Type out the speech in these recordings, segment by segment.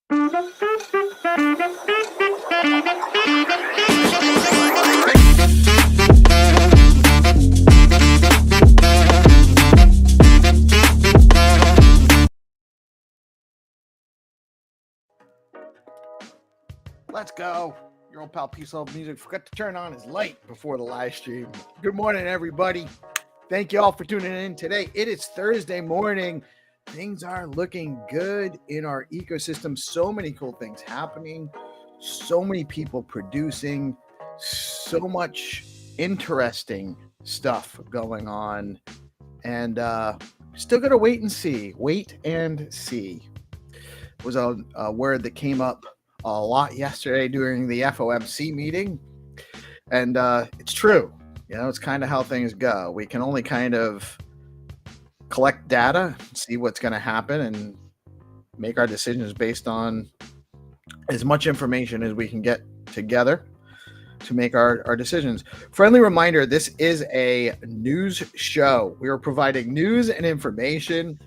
Let's go. Your old pal PeaceLoveMusic forgot to turn on his light before the live stream. Good morning, everybody. Thank you all for tuning in today. It is Thursday morning. Things are looking good in our ecosystem. So many cool things happening. So many people producing. So much interesting stuff going on. And still got to wait and see. Wait and see was a word that came up a lot yesterday during the FOMC meeting. And it's true. You know, it's kind of how things go. We can only kind of collect data, see what's going to happen, and make our decisions based on as much information as we can get together to make our decisions. Friendly reminder, this is a news show. We are providing news and information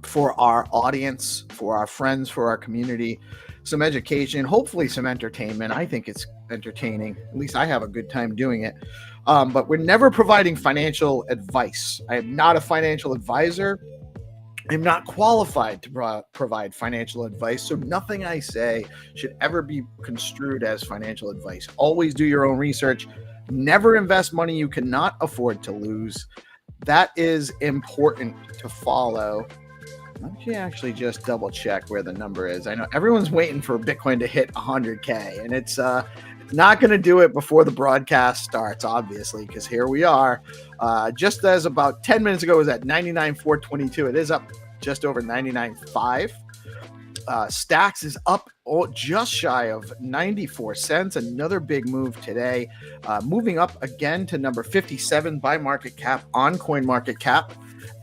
for our audience, for our friends, for our community, some education, hopefully some entertainment. I think it's entertaining. At least I have a good time doing it. But we're never providing financial advice. I am not a financial advisor. I'm not qualified to provide financial advice. So nothing I say should ever be construed as financial advice. Always do your own research. Never invest money you cannot afford to lose. That is important to follow. Let me actually just double check where the number is. I know everyone's waiting for Bitcoin to hit 100K, and it's not going to do it before the broadcast starts, obviously, because here we are. Just as about 10 minutes ago, it was at 99,422. It is up just over 99.5. Stacks is up just shy of 94 cents. Another big move today, moving up again to number 57 by market cap on CoinMarketCap,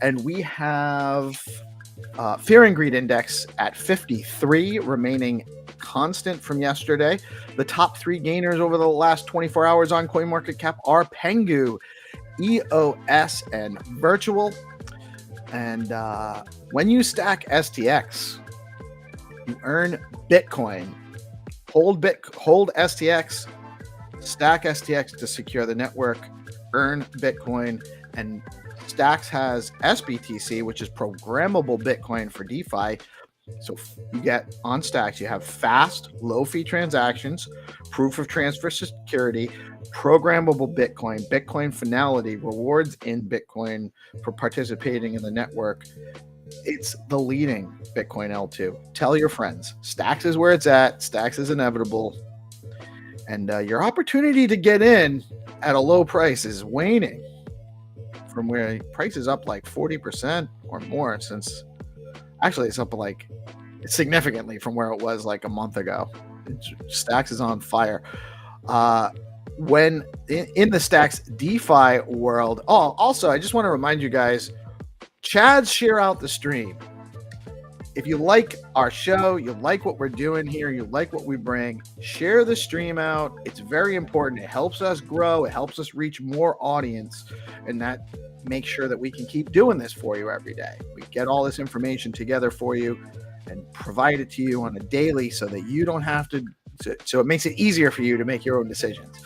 and we have Fear and Greed Index at 53, remaining constant from yesterday. The top three gainers over the last 24 hours on CoinMarketCap are Pengu, EOS, and Virtual. And when you stack STX, you earn Bitcoin. Hold STX, stack STX to secure the network, earn Bitcoin, and Stacks has SBTC, which is programmable Bitcoin for DeFi. So you get on Stacks, you have fast, low-fee transactions, proof of transfer security, programmable Bitcoin, Bitcoin finality, rewards in Bitcoin for participating in the network. It's the leading Bitcoin L2. Tell your friends. Stacks is where it's at. Stacks is inevitable. And your opportunity to get in at a low price is waning from where price is up like 40% or more since, actually it's up like significantly from where it was like a month ago. Stacks is on fire. When in the Stacks DeFi world, also I just want to remind you guys, Chads share out the stream. If you like our show, you like what we're doing here, you like what we bring, share the stream out. It's very important. It helps us grow. It helps us reach more audience, and that makes sure that we can keep doing this for you every day. We get all this information together for you and provide it to you on a daily so that you don't have to, so it makes it easier for you to make your own decisions.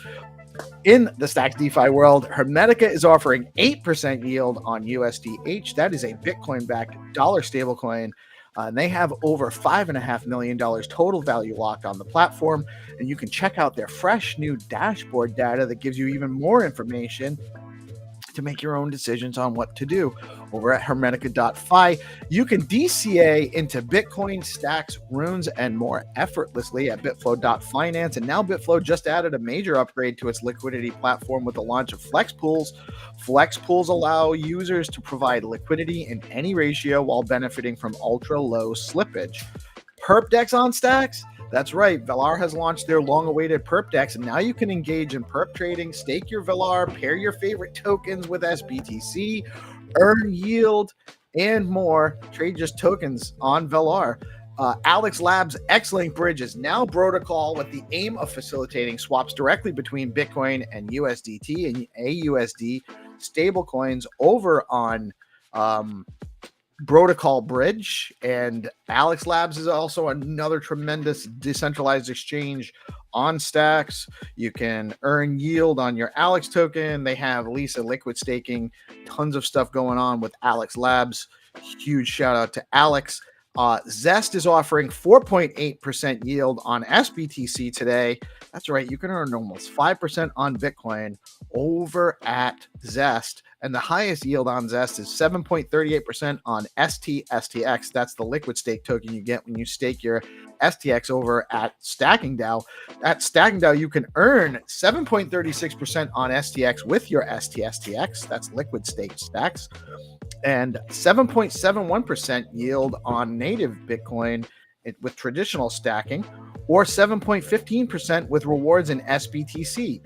In the Stacks DeFi world, Hermetica is offering 8% yield on USDH. That is a Bitcoin-backed dollar stablecoin. And they have over $5.5 million total value locked on the platform. And you can check out their fresh new dashboard data that gives you even more information to make your own decisions on what to do. Over at Hermetica.fi, you can DCA into Bitcoin, Stacks, Runes, and more effortlessly at Bitflow.finance. And now Bitflow just added a major upgrade to its liquidity platform with the launch of Flex Pools. Flex Pools allow users to provide liquidity in any ratio while benefiting from ultra-low slippage. Perp decks on Stacks? That's right, Velar has launched their long-awaited perp decks, and now you can engage in perp trading, stake your Velar, pair your favorite tokens with SBTC, earn yield, and more. Trade just tokens on Velar. Alex Labs' X-Link Bridge is now protocol with the aim of facilitating swaps directly between Bitcoin and USDT and AUSD stablecoins over on protocol bridge, and Alex Labs is also another tremendous decentralized exchange on Stacks. You can earn yield on your Alex token. They have Lisa liquid staking, tons of stuff going on with Alex Labs. Huge shout out to Alex. Zest is offering 4.8% yield on SBTC today. That's right, you can earn almost 5% on Bitcoin over at Zest. And the highest yield on Zest is 7.38% on STX. That's the liquid stake token you get when you stake your STX over at StackingDAO. At StackingDAO, you can earn 7.36% on STX with your STSTX. That's liquid stake stacks. And 7.71% yield on native Bitcoin with traditional stacking, or 7.15% with rewards in SBTC.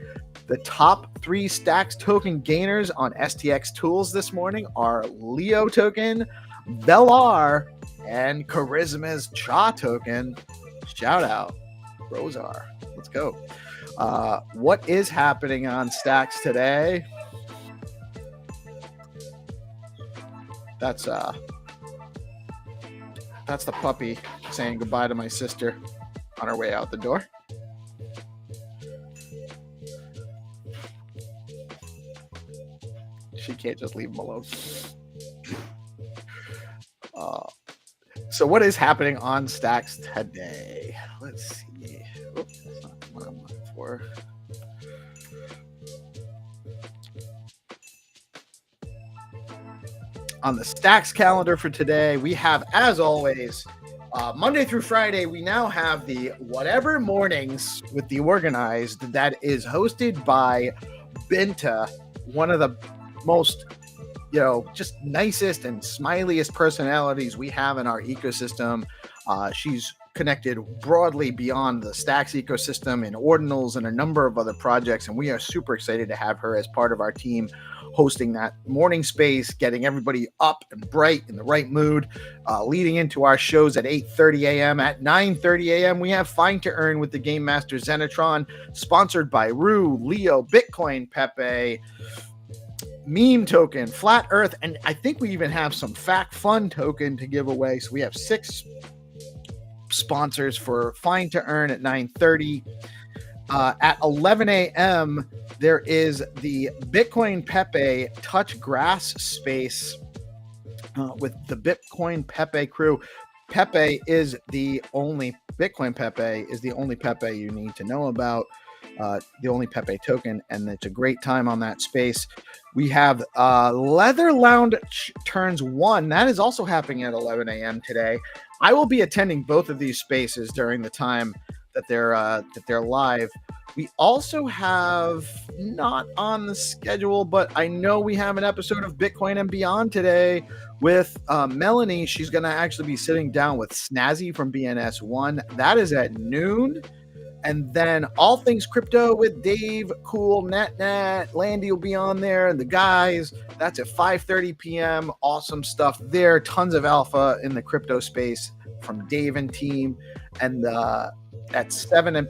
The top 3 Stacks token gainers on STX tools this morning are Leo token, Velar, and Charisma's Cha token. Shout out, Rosar. Let's go. What is happening on Stacks today? That's the puppy saying goodbye to my sister on her way out the door. She can't just leave him alone. So what is happening on Stacks today? Let's see. Oops, that's not what I'm looking for. On the Stacks calendar for today, we have, as always, Monday through Friday, we now have the Whatever Mornings with DeOrganized that is hosted by Binta, one of the most, just nicest and smiliest personalities we have in our ecosystem. She's connected broadly beyond the Stacks ecosystem in Ordinals and a number of other projects, and we are super excited to have her as part of our team hosting that morning space, getting everybody up and bright in the right mood, leading into our shows at 8:30 a.m. At 9:30 a.m., we have Find to Earn with the Game Master Xenitron, sponsored by Rue, Leo, Bitcoin, Pepe, Meme Token, Flat Earth, and I think we even have some Fact Fun token to give away. So we have 6 sponsors for Find to Earn at 9:30. At 11 a.m., there is the Bitcoin Pepe Touch Grass space with the Bitcoin Pepe crew. Pepe is the only Bitcoin Pepe is the only Pepe you need to know about, the only Pepe token, and it's a great time on that space. We have Leather Lounge Turns 1. That is also happening at 11 a.m. today. I will be attending both of these spaces during the time that they're live. We also have, not on the schedule, but I know we have an episode of Bitcoin and Beyond today with Melanie. She's going to actually be sitting down with Snazzy from BNS1. That is at noon. And then All Things Crypto with Dave, Cool, NetNet, Landy will be on there, and the guys. That's at 5:30 p.m. Awesome stuff there. Tons of alpha in the crypto space from Dave and team. And at 7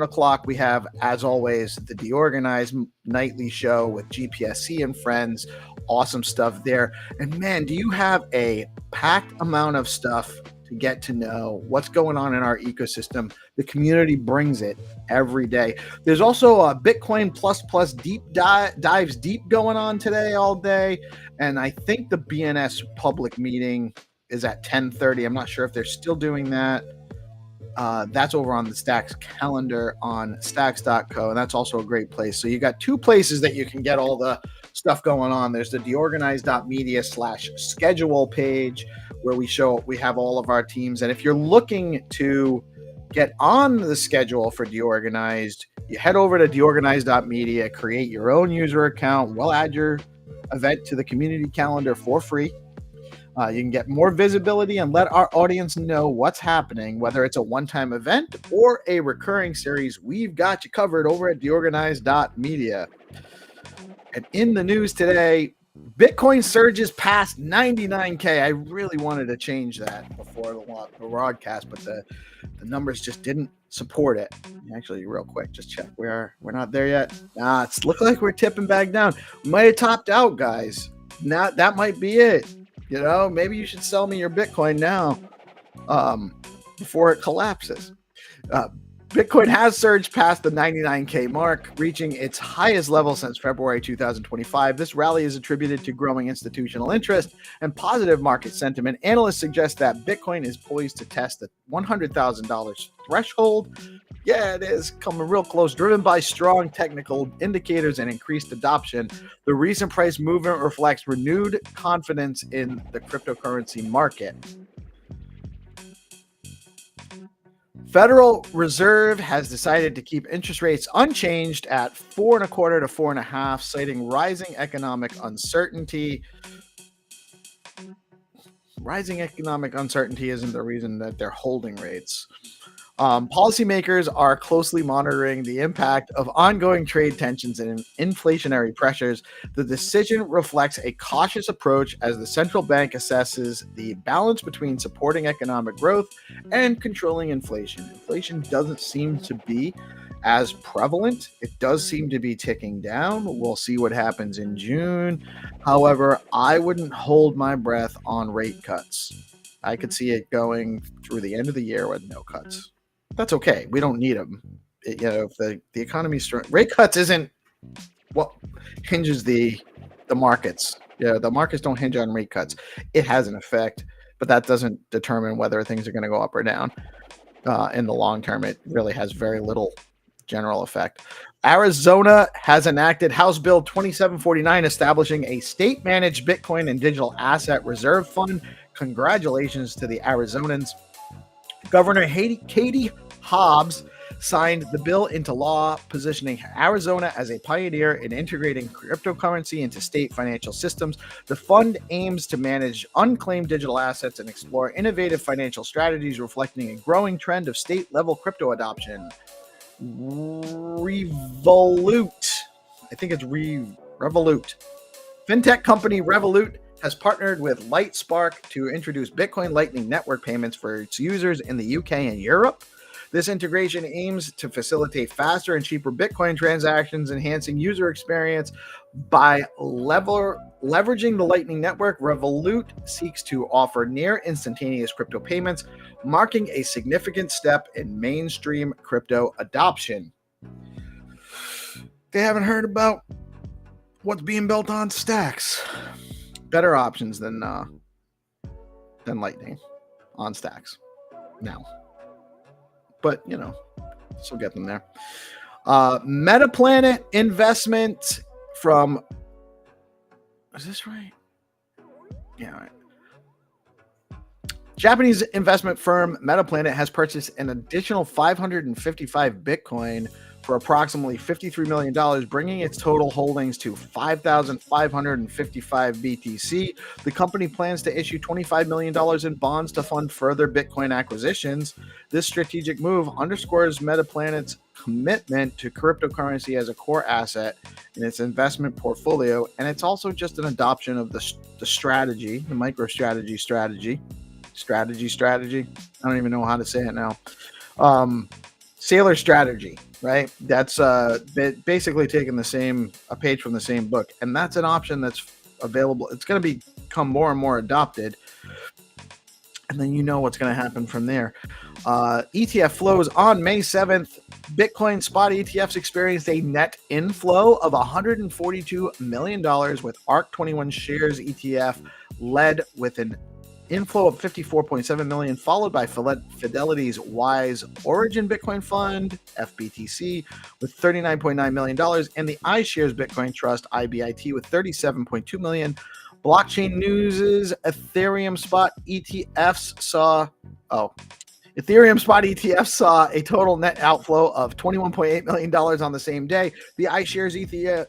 o'clock, we have, as always, the DeOrganized nightly show with GPSC and friends. Awesome stuff there. And man, do you have a packed amount of stuff to get to know what's going on in our ecosystem. The community brings it every day. There's also a Bitcoin plus deep dives deep going on today all day. And I think the BNS public meeting is at 10:30. I'm not sure if they're still doing that. That's over on the Stacks calendar on stacks.co, and that's also a great place. So you got 2 places that you can get all the stuff going on. There's the deorganized.media/schedule page where we have all of our teams. And if you're looking to get on the schedule for DeOrganized, you head over to deorganized.media, create your own user account. We'll add your event to the community calendar for free. You can get more visibility and let our audience know what's happening, whether it's a one-time event or a recurring series. We've got you covered over at deorganized.media. And in the news today, Bitcoin surges past 99K. I really wanted to change that before the broadcast, but the numbers just didn't support it. Actually, real quick, just check. We're not there yet. It's look like we're tipping back down. We might have topped out, guys. Now that might be it. Maybe you should sell me your Bitcoin now, before it collapses. Bitcoin has surged past the 99K mark, reaching its highest level since February 2025. This rally is attributed to growing institutional interest and positive market sentiment. Analysts suggest that Bitcoin is poised to test the $100,000 threshold. Yeah, it is coming real close, driven by strong technical indicators and increased adoption. The recent price movement reflects renewed confidence in the cryptocurrency market. Federal Reserve has decided to keep interest rates unchanged at 4.25 to 4.5, citing rising economic uncertainty. Rising economic uncertainty isn't the reason that they're holding rates. Policymakers are closely monitoring the impact of ongoing trade tensions and inflationary pressures. The decision reflects a cautious approach as the central bank assesses the balance between supporting economic growth and controlling inflation. Inflation doesn't seem to be as prevalent. It does seem to be ticking down. We'll see what happens in June. However, I wouldn't hold my breath on rate cuts. I could see it going through the end of the year with no cuts. That's okay. We don't need them. If the economy's strong, rate cuts isn't what hinges the markets. The markets don't hinge on rate cuts. It has an effect, but that doesn't determine whether things are going to go up or down. In the long term, it really has very little general effect. Arizona has enacted House Bill 2749, establishing a state-managed Bitcoin and digital asset reserve fund. Congratulations to the Arizonans. Governor Katie Hobbs signed the bill into law, positioning Arizona as a pioneer in integrating cryptocurrency into state financial systems. The fund aims to manage unclaimed digital assets and explore innovative financial strategies, reflecting a growing trend of state-level crypto adoption. Revolut. I think it's Revolut. Fintech company Revolut has partnered with Lightspark to introduce Bitcoin Lightning Network payments for its users in the UK and Europe. This integration aims to facilitate faster and cheaper Bitcoin transactions, enhancing user experience. By leveraging the Lightning Network, Revolut seeks to offer near instantaneous crypto payments, marking a significant step in mainstream crypto adoption. They haven't heard about what's being built on Stacks. Better options than Lightning on Stacks now. But, still get them there. Metaplanet investment from... Is this right? Yeah, right. Japanese investment firm Metaplanet has purchased an additional 555 Bitcoin for approximately $53 million, bringing its total holdings to 5,555 BTC. The company plans to issue $25 million in bonds to fund further Bitcoin acquisitions. This strategic move underscores Metaplanet's commitment to cryptocurrency as a core asset in its investment portfolio, and it's also just an adoption of the strategy, the MicroStrategy strategy. I don't even know how to say it now. Sailor strategy, right? That's basically taking a page from the same book, and that's an option that's available. It's going to become more and more adopted, and then what's going to happen from there. ETF flows on May 7th. Bitcoin spot ETFs experienced a net inflow of $142 million, with ARC21 shares ETF led with an inflow of 54.7 million, followed by Fidelity's Wise Origin Bitcoin Fund, FBTC, with $39.9 million, and the iShares Bitcoin Trust, IBIT, with $37.2 million. Blockchain News' Ethereum spot ETFs saw a total net outflow of $21.8 million on the same day. The iShares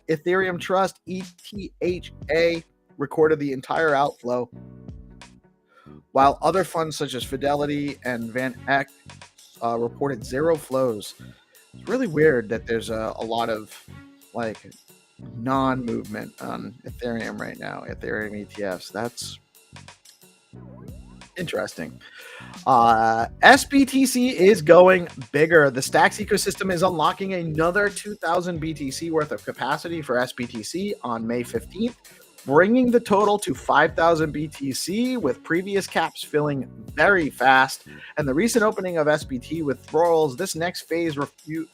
Ethereum Trust, ETHA, recorded the entire outflow, while other funds such as Fidelity and Van Eck reported zero flows. It's really weird that there's a lot of non-movement on Ethereum right now, Ethereum ETFs. That's interesting. SBTC is going bigger. The Stacks ecosystem is unlocking another 2,000 BTC worth of capacity for SBTC on May 15th. bringing the total to 5,000 BTC, with previous caps filling very fast. And the recent opening of SBT withdrawals, this next phase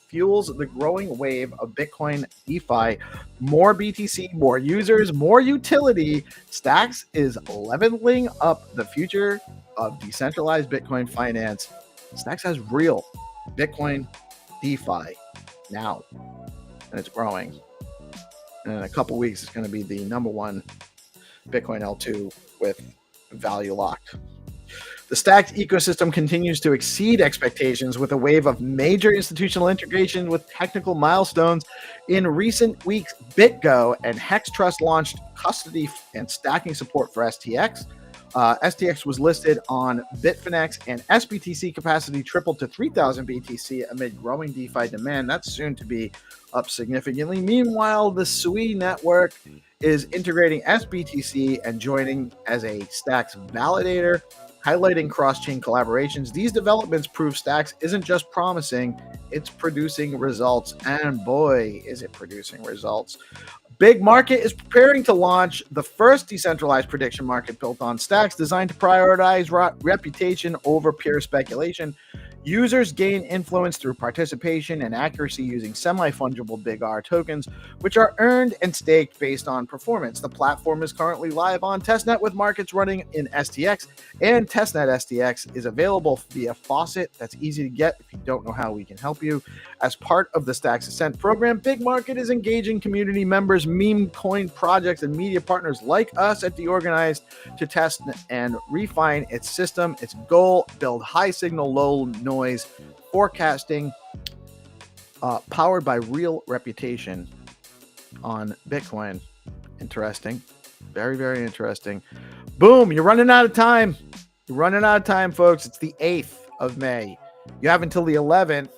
fuels the growing wave of Bitcoin DeFi. More BTC, more users, more utility. Stacks is leveling up the future of decentralized Bitcoin finance. Stacks has real Bitcoin DeFi now, and it's growing. And in a couple weeks, it's going to be the number one Bitcoin L2 with value locked. The Stacks ecosystem continues to exceed expectations with a wave of major institutional integration with technical milestones. In recent weeks, BitGo and Hex Trust launched custody and stacking support for STX. STX was listed on Bitfinex, and SBTC capacity tripled to 3,000 BTC amid growing DeFi demand. That's soon to be up significantly. Meanwhile, the SUI network is integrating SBTC and joining as a Stacks validator, highlighting cross-chain collaborations. These developments prove Stacks isn't just promising, it's producing results. And boy, is it producing results. Big Market is preparing to launch the first decentralized prediction market built on Stacks, designed to prioritize reputation over pure speculation. Users gain influence through participation and accuracy using semi-fungible Big R tokens, which are earned and staked based on performance. The platform is currently live on testnet with markets running in STX, and testnet STX is available via Faucet. That's easy to get. If you don't know how, we can help you. As part of the Stacks Ascent program, Big Market is engaging community members, meme coin projects, and media partners like us at DeOrganized to test and refine its system. Its goal: build high signal, low noise forecasting powered by real reputation on Bitcoin. Interesting. Very, very interesting. Boom, you're running out of time. You're running out of time, folks. It's the 8th of May. You have until the 11th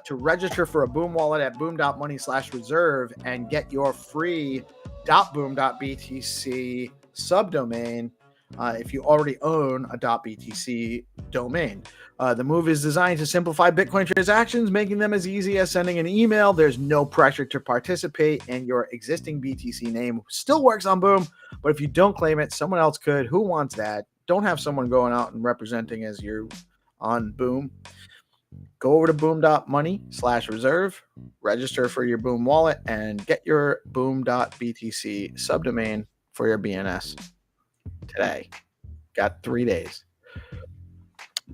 to register for a Boom wallet at boom.money/reserve and get your free .boom.btc subdomain if you already own a .btc domain. The move is designed to simplify Bitcoin transactions, making them as easy as sending an email. There's no pressure to participate, and your existing BTC name still works on Boom. But if you don't claim it, someone else could. Who wants that? Don't have someone going out and representing as you on Boom. Go over to boom.money/reserve, register for your Boom wallet, and get your boom.btc subdomain for your BNS today. Got 3 days.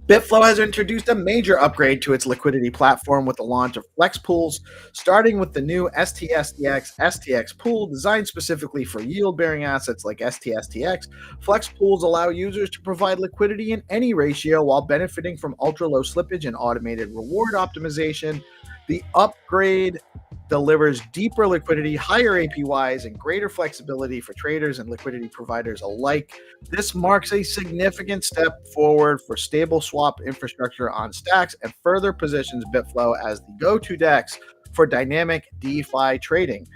Bitflow has introduced a major upgrade to its liquidity platform with the launch of Flex Pools, starting with the new STSTX STX pool designed specifically for yield-bearing assets like STSTX. Flex Pools allow users to provide liquidity in any ratio while benefiting from ultra-low slippage and automated reward optimization. The upgrade delivers deeper liquidity, higher APYs, and greater flexibility for traders and liquidity providers alike. This marks a significant step forward for stable swap infrastructure on Stacks and further positions Bitflow as the go-to DEX for dynamic DeFi trading.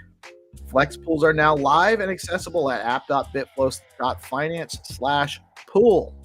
Flex pools are now live and accessible at app.bitflow.finance/pool.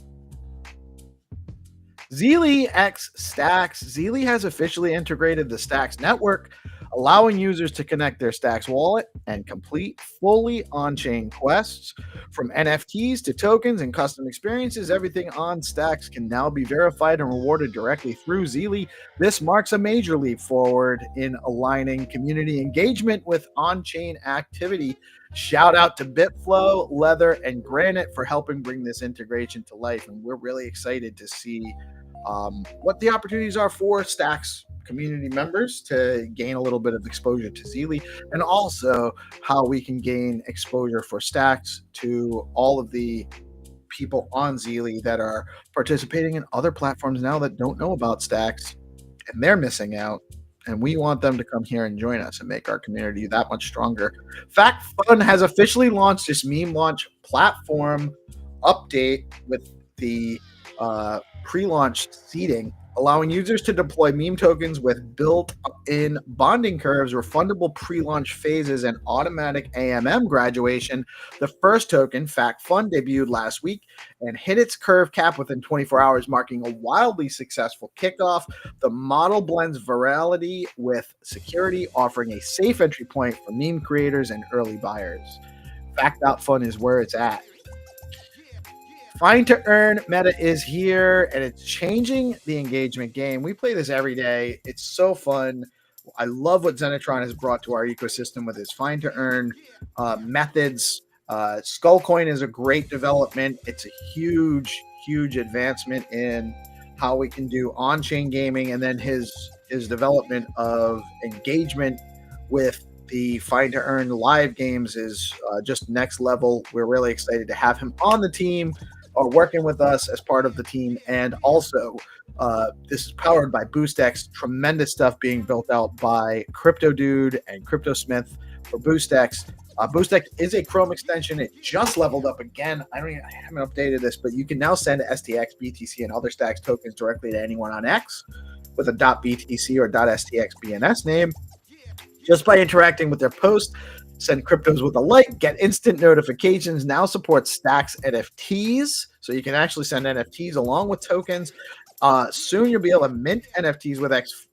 Zeely x Stacks. Zeely has officially integrated the Stacks network, allowing users to connect their Stacks wallet and complete fully on-chain quests. From NFTs to tokens and custom experiences, everything on Stacks can now be verified and rewarded directly through Zeely. This marks a major leap forward in aligning community engagement with on-chain activity. Shout out to Bitflow, Leather, and Granite for helping bring this integration to life, and we're really excited to see what the opportunities are for Stacks community members to gain a little bit of exposure to Zeely, and also how we can gain exposure for Stacks to all of the people on Zeely that are participating in other platforms now that don't know about Stacks, and they're missing out. And we want them to come here and join us and make our community that much stronger. Fact Fun has officially launched this meme launch platform update with the pre-launch seeding, allowing users to deploy meme tokens with built-in bonding curves, refundable pre-launch phases, and automatic AMM graduation. The first token, Fact Fun, debuted last week and hit its curve cap within 24 hours, marking a wildly successful kickoff. The model blends virality with security, offering a safe entry point for meme creators and early buyers. Fact.fun is where it's at. Find to earn meta is here, and it's changing the engagement game. We play this every day. It's so fun. I love what Xenitron has brought to our ecosystem with his find to earn methods. Skullcoin is a great development. It's a huge, huge advancement in how we can do on-chain gaming, and then his development of engagement with the find to earn live games is just next level. We're really excited to have him on the team or working with us as part of the team. And also, this is powered by BoostX. Tremendous stuff being built out by Crypto Dude and Crypto Smith for BoostX. BoostX is a Chrome extension. It just leveled up again. I haven't updated this, but you can now send STX, BTC, and other Stacks tokens directly to anyone on X with a .btc or .stx BNS name. Just by interacting with their post, send cryptos with a like, get instant notifications. Now supports Stacks NFTs, so you can actually send NFTs along with tokens. Soon you'll be able to mint NFTs with X.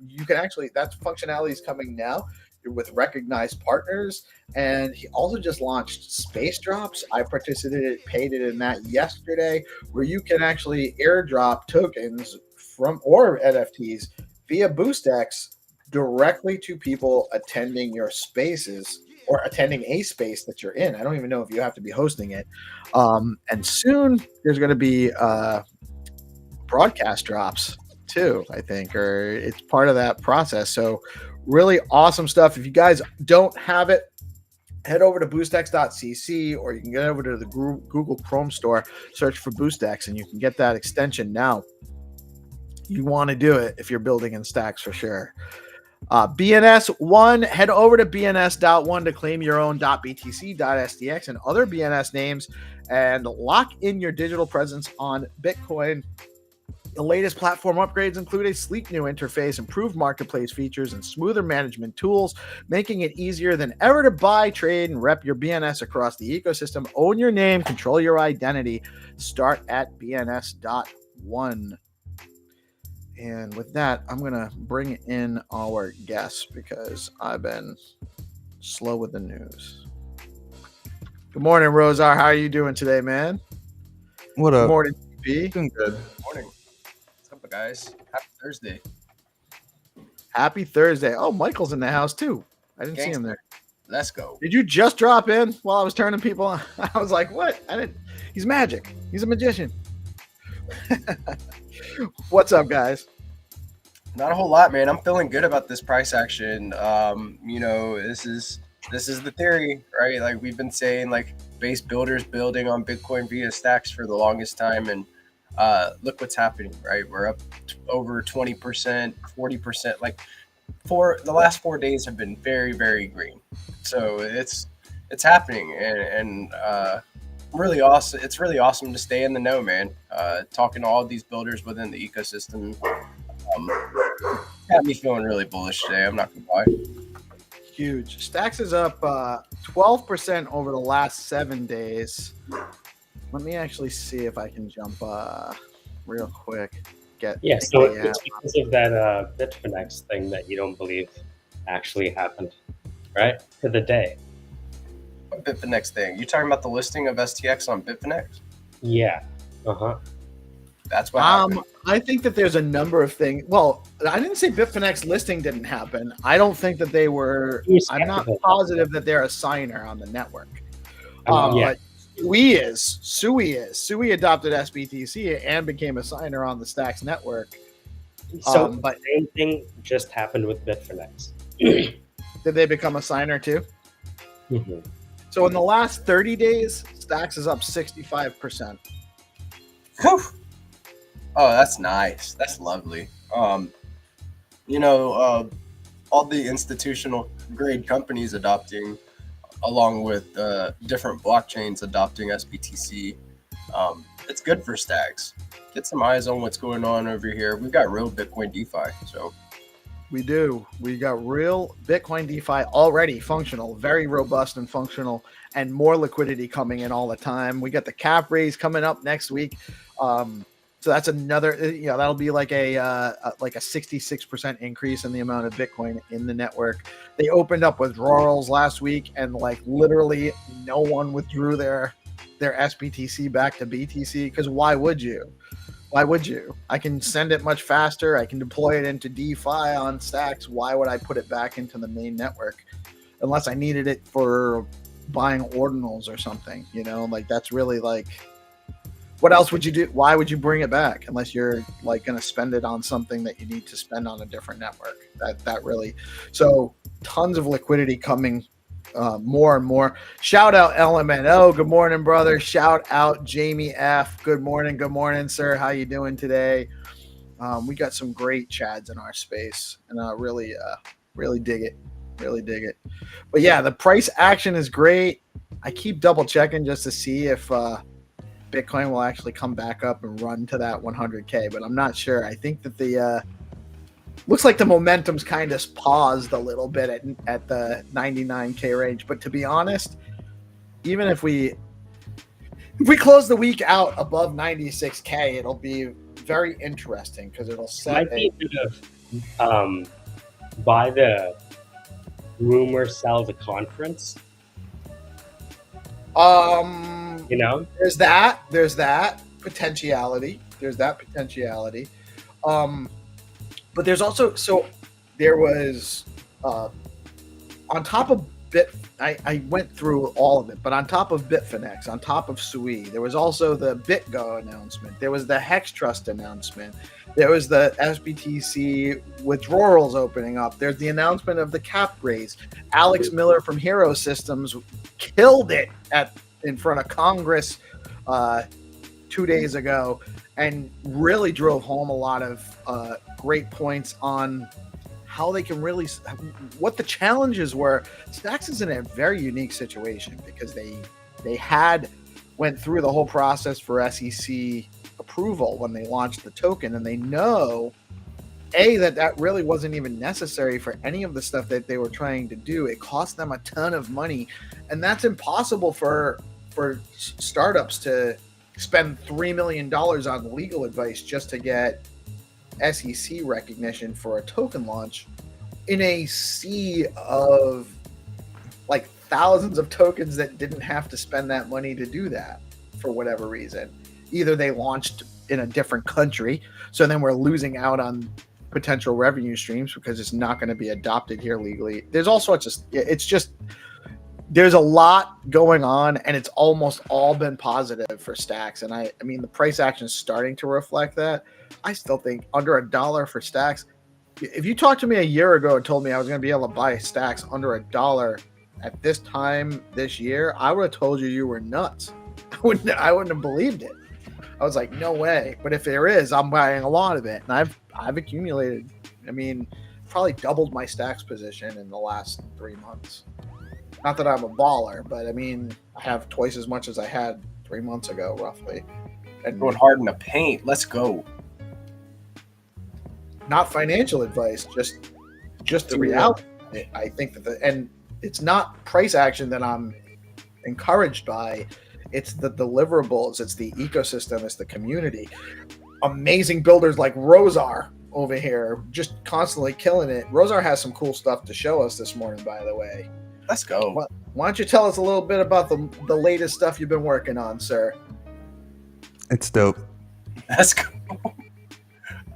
You can actually, that functionality is coming now with recognized partners. And he also just launched Space Drops. I participated in that yesterday, where you can actually airdrop tokens from or NFTs via BoostX directly to people attending your spaces or attending a space that you're in. I don't even know if you have to be hosting it. And soon there's going to be broadcast drops too, I think, or it's part of that process. So really awesome stuff. If you guys don't have it, head over to boostx.cc, or you can get over to the Google Chrome store, search for BoostX, and you can get that extension now. You want to do it if you're building in Stacks for sure. BNS1, head over to BNS.1 to claim your own .btc, .stx, and other BNS names and lock in your digital presence on Bitcoin. The latest platform upgrades include a sleek new interface, improved marketplace features, and smoother management tools, making it easier than ever to buy, trade, and rep your BNS across the ecosystem. Own your name, control your identity. Start at BNS.1. And with that, I'm going to bring in our guests because I've been slow with the news. Good morning, Rosar. How are you doing today, man? What up? Good morning, B. Doing good. Good morning. What's up, guys? Happy Thursday. Happy Thursday. Oh, Michael's in the house, too. I didn't see him there. Let's go. Did you just drop in while I was turning people on? I was like, what? He's magic. He's a magician. What's up, guys? Not a whole lot, man. I'm feeling good about this price action. This is the theory, right? Like we've been saying, like base builders building on Bitcoin via Stacks for the longest time, and look what's happening, right? We're up over 20%, 40%. Like for the last 4 days have been very, very green. So it's happening, and really awesome. It's really awesome to stay in the know, man. Talking to all these builders within the ecosystem had me feeling really bullish today. I'm not gonna lie. Huge. Stacks is up 12% over the last 7 days. Let me actually see if I can jump real quick. So it's because of that Bitfinex thing that you don't believe actually happened, right? To the day. Bitfinex thing. You talking about the listing of STX on Bitfinex? Yeah. That's what happened. I think that there's a number of things. Well, I didn't say Bitfinex listing didn't happen. I don't think that they were. I'm not positive that they're a signer on the network. But Sui is. Sui adopted SBTC and became a signer on the Stacks network. So the same thing just happened with Bitfinex. Did they become a signer too? Mm-hmm. So in the last 30 days, Stacks is up 65%. Whew. Oh, that's nice. That's lovely. All the institutional grade companies adopting, along with different blockchains adopting SBTC. It's good for Stacks. Get some eyes on what's going on over here. We've got real Bitcoin DeFi. So we do. We got real Bitcoin DeFi already functional, very robust and functional, and more liquidity coming in all the time. We got the cap raise coming up next week. So that's another, that'll be like a 66% increase in the amount of Bitcoin in the network. They opened up withdrawals last week, and like literally no one withdrew their SBTC back to BTC, because why would you? Why would you? I can send it much faster. I can deploy it into DeFi on Stacks. Why would I put it back into the main network unless I needed it for buying ordinals or something? Like that's really like, what else would you do? Why would you bring it back unless you're like going to spend it on something that you need to spend on a different network? That really, so tons of liquidity coming, more and more. Shout out LMNO. Good morning, brother. Shout out Jamie F. Good morning, sir. How you doing today? We got some great chads in our space, and I really dig it. Really dig it. But yeah, the price action is great. I keep double checking just to see if Bitcoin will actually come back up and run to that 100K, but I'm not sure. I think that the looks like the momentum's kind of paused a little bit at the 99K range. But to be honest, even if we close the week out above 96K, it'll be very interesting because it'll set might be a bit of buy the rumor, sell the conference. There's that potentiality. But there's also, so there was on top of I went through all of it, but on top of Bitfinex, on top of SUI, there was also the BitGo announcement. There was the Hex Trust announcement. There was the SBTC withdrawals opening up. There's the announcement of the cap raise. Alex Miller from Hero Systems killed it in front of Congress 2 days ago, and really drove home a lot of great points on how they can really, what the challenges were. Stacks is in a very unique situation because they went through the whole process for SEC approval when they launched the token, and they know that really wasn't even necessary for any of the stuff that they were trying to do. It cost them a ton of money, and that's impossible for startups to spend $3 million on legal advice just to get SEC recognition for a token launch in a sea of like thousands of tokens that didn't have to spend that money to do that for whatever reason. Either they launched in a different country, so then we're losing out on potential revenue streams because it's not going to be adopted here legally. There's all sorts of, there's a lot going on, and it's almost all been positive for Stacks. And I mean, the price action is starting to reflect that. I still think under $1 for Stacks. If you talked to me a year ago and told me I was going to be able to buy Stacks under $1 at this time this year, I would have told you were nuts. I wouldn't have believed it. I was like, no way. But if there is, I'm buying a lot of it, and I've accumulated. I mean, probably doubled my Stacks position in the last 3 months. Not that I'm a baller, but I mean, I have twice as much as I had 3 months ago, roughly. And going hard in the paint. Let's go. Not financial advice, just the reality. I think that and it's not price action that I'm encouraged by. It's the deliverables. It's the ecosystem. It's the community. Amazing builders like Rosar over here, just constantly killing it. Rosar has some cool stuff to show us this morning, by the way. Let's go. Why don't you tell us a little bit about the latest stuff you've been working on, sir? It's dope. Let's go.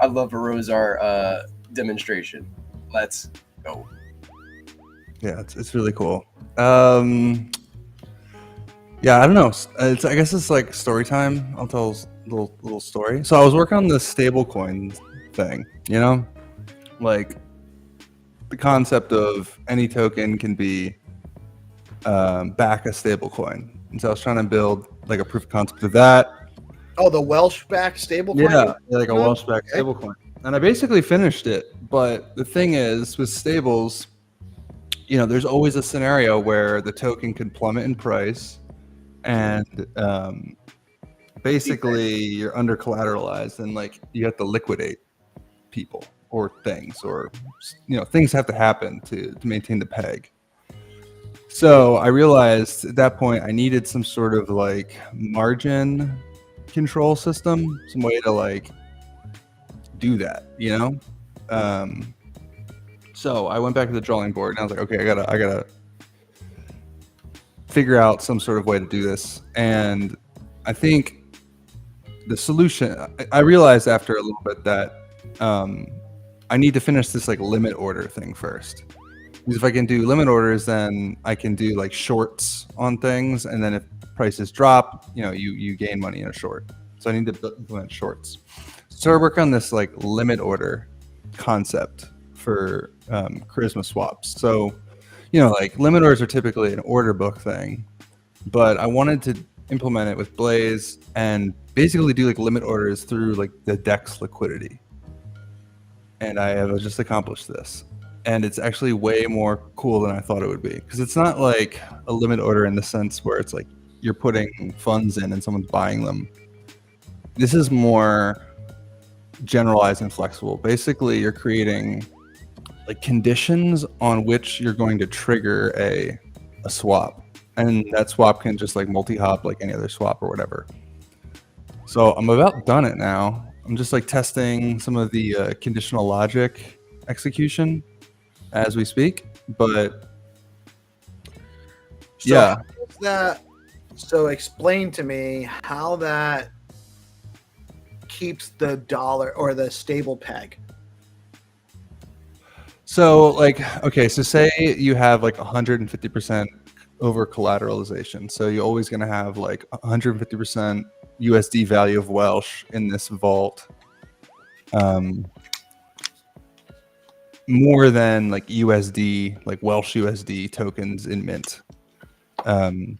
I love a Rosar demonstration. Let's go. Yeah, it's really cool. Yeah, I don't know. I guess it's like story time. I'll tell a little story. So I was working on this stablecoin thing, like the concept of any token can be back a stablecoin. And so I was trying to build like a proof of concept of that. Oh, the Welsh-backed stablecoin? Yeah, like a Welsh-backed stablecoin. And I basically finished it. But the thing is, with stables, there's always a scenario where the token can plummet in price, and basically you're under collateralized, and like you have to liquidate people or things, or things have to happen to maintain the peg. So I realized at that point I needed some sort of like margin control system, some way to like do that, you know? So I went back to the drawing board and I was like, okay, I gotta figure out some sort of way to do this. And I think the solution, I realized after a little bit that I need to finish this like limit order thing first. Because if I can do limit orders, then I can do like shorts on things, and then if prices drop, you know, you gain money in a short. So I need to implement shorts. So I work on this like limit order concept for Charisma swaps. So, you know, like limit orders are typically an order book thing, but I wanted to implement it with Blaze and basically do like limit orders through like the DEX liquidity. And I have just accomplished this. And it's actually way more cool than I thought it would be, because it's not like a limit order in the sense where it's like you're putting funds in and someone's buying them. This is more generalized and flexible. Basically, you're creating like conditions on which you're going to trigger a swap, and that swap can just like multi-hop like any other swap or whatever. So I'm about done it now. I'm just like testing some of the conditional logic execution as we speak, but yeah. So explain to me how that keeps the dollar or the stable peg. So like, okay, so say you have like 150% over collateralization. So you're always going to have like 150% USD value of Welsh in this vault. More than like USD, like Welsh USD tokens in mint. And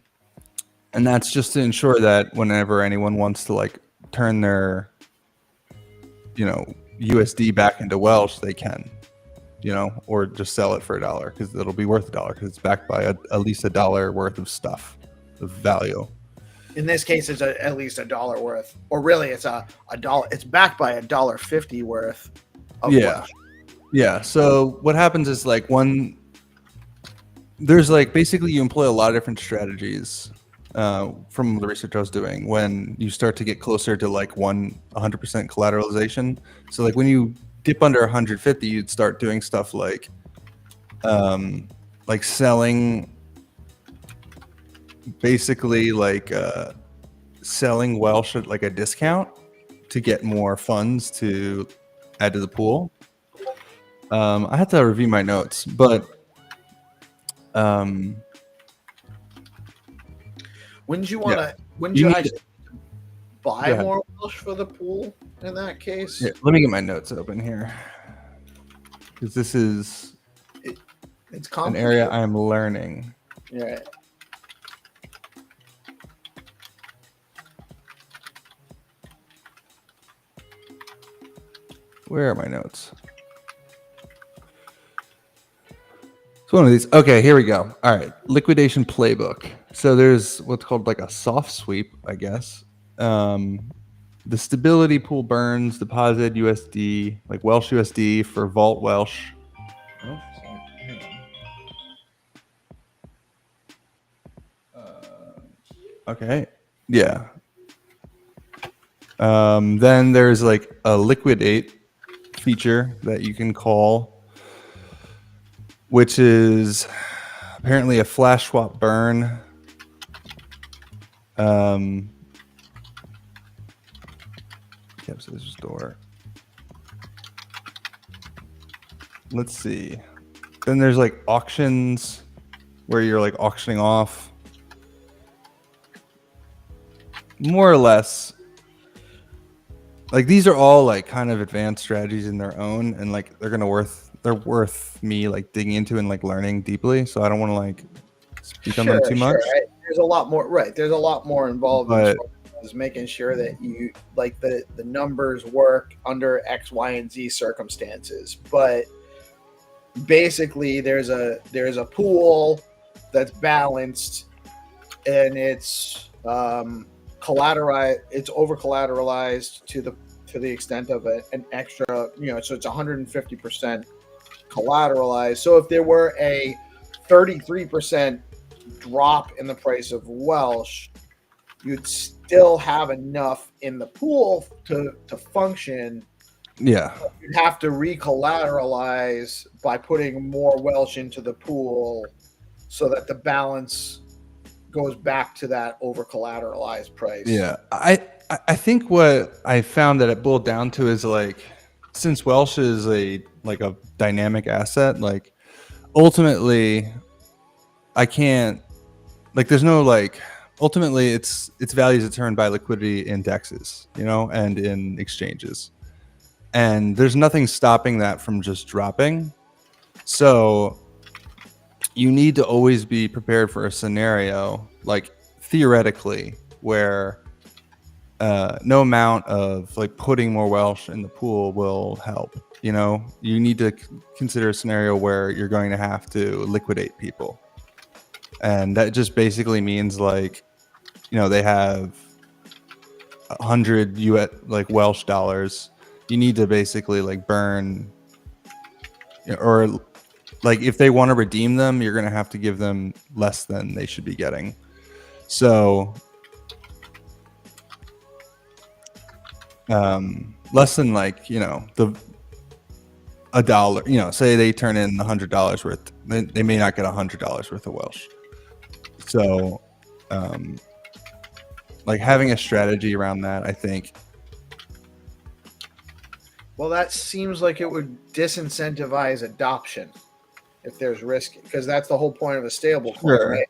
that's just to ensure that whenever anyone wants to like turn their, you know, USD back into Welsh, they can, you know, or just sell it for $1 because it'll be worth $1 because it's backed by at least $1 worth of stuff, of value. In this case, it's at least $1 worth, or really, it's a dollar. It's backed by $1.50 worth of Welsh. Yeah. So what happens is like there's like basically you employ a lot of different strategies from the research I was doing when you start to get closer to like 100% collateralization. So like when you dip under 150, you'd start doing stuff like selling, basically like selling Welsh at like a discount to get more funds to add to the pool. I had to review my notes, but wouldn't you want to? Wouldn't you actually buy more Welsh for the pool in that case? Yeah, let me get my notes open here, because this is it's an area I'm learning. Yeah. Where are my notes? It's one of these. Okay, here we go. All right, liquidation playbook. So there's what's called like a soft sweep, I guess. The stability pool burns deposit USD, like Welsh USD for Vault Welsh. Oh, sorry. Hang on. Okay. Yeah. Then there's like a liquidate feature that you can call, which is apparently a flash swap burn. Scissors door. Let's see. Then there's like auctions where you're like auctioning off. More or less. Like these are all like kind of advanced strategies in their own, and like they're worth me like digging into and like learning deeply. So I don't want to like speak on them too much. Right? There's a lot more. Right. There's a lot more involved in is making sure that you like the numbers work under X, Y, and Z circumstances. But basically, there's a pool that's balanced, and it's collateralized. It's over collateralized to the extent of an extra. You know, so it's 150% collateralized. So if there were a 33% drop in the price of Welsh, you'd still have enough in the pool to function. Yeah. You'd have to recollateralize by putting more Welsh into the pool so that the balance goes back to that over collateralized price. Yeah. I think what I found that it boiled down to is like, since Welsh is a dynamic asset, like ultimately I can't, like, there's no like, ultimately its value is determined by liquidity in DEXs, you know, and in exchanges. And there's nothing stopping that from just dropping. So you need to always be prepared for a scenario, like theoretically, where no amount of like putting more Welsh in the pool will help. You know, you need to consider a scenario where you're going to have to liquidate people. And that just basically means like, you know, they have 100 US like Welsh dollars. You need to basically like burn, or like if they want to redeem them, you're going to have to give them less than they should be getting. So less than like, you know, a dollar, you know, say they turn in $100 worth, they may not get $100 worth of Welsh. So like having a strategy around that, I think. Well, that seems like it would disincentivize adoption if there's risk, because that's the whole point of a stablecoin, Sure. right?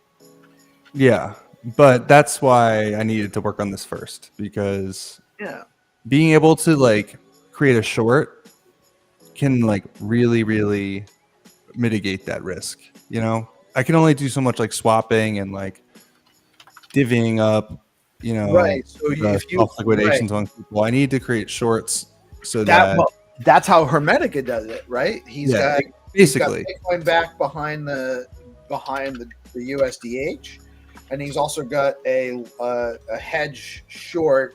Yeah, but that's why I needed to work on this first, because Yeah. being able to like create a short can like really mitigate that risk. You know, I can only do so much like swapping and like divvying up, you know, Right. So if you liquidations among people. I need to create shorts so that that's how Hermetica does it, right? He's got Bitcoin back behind the USDH, and he's also got a hedge short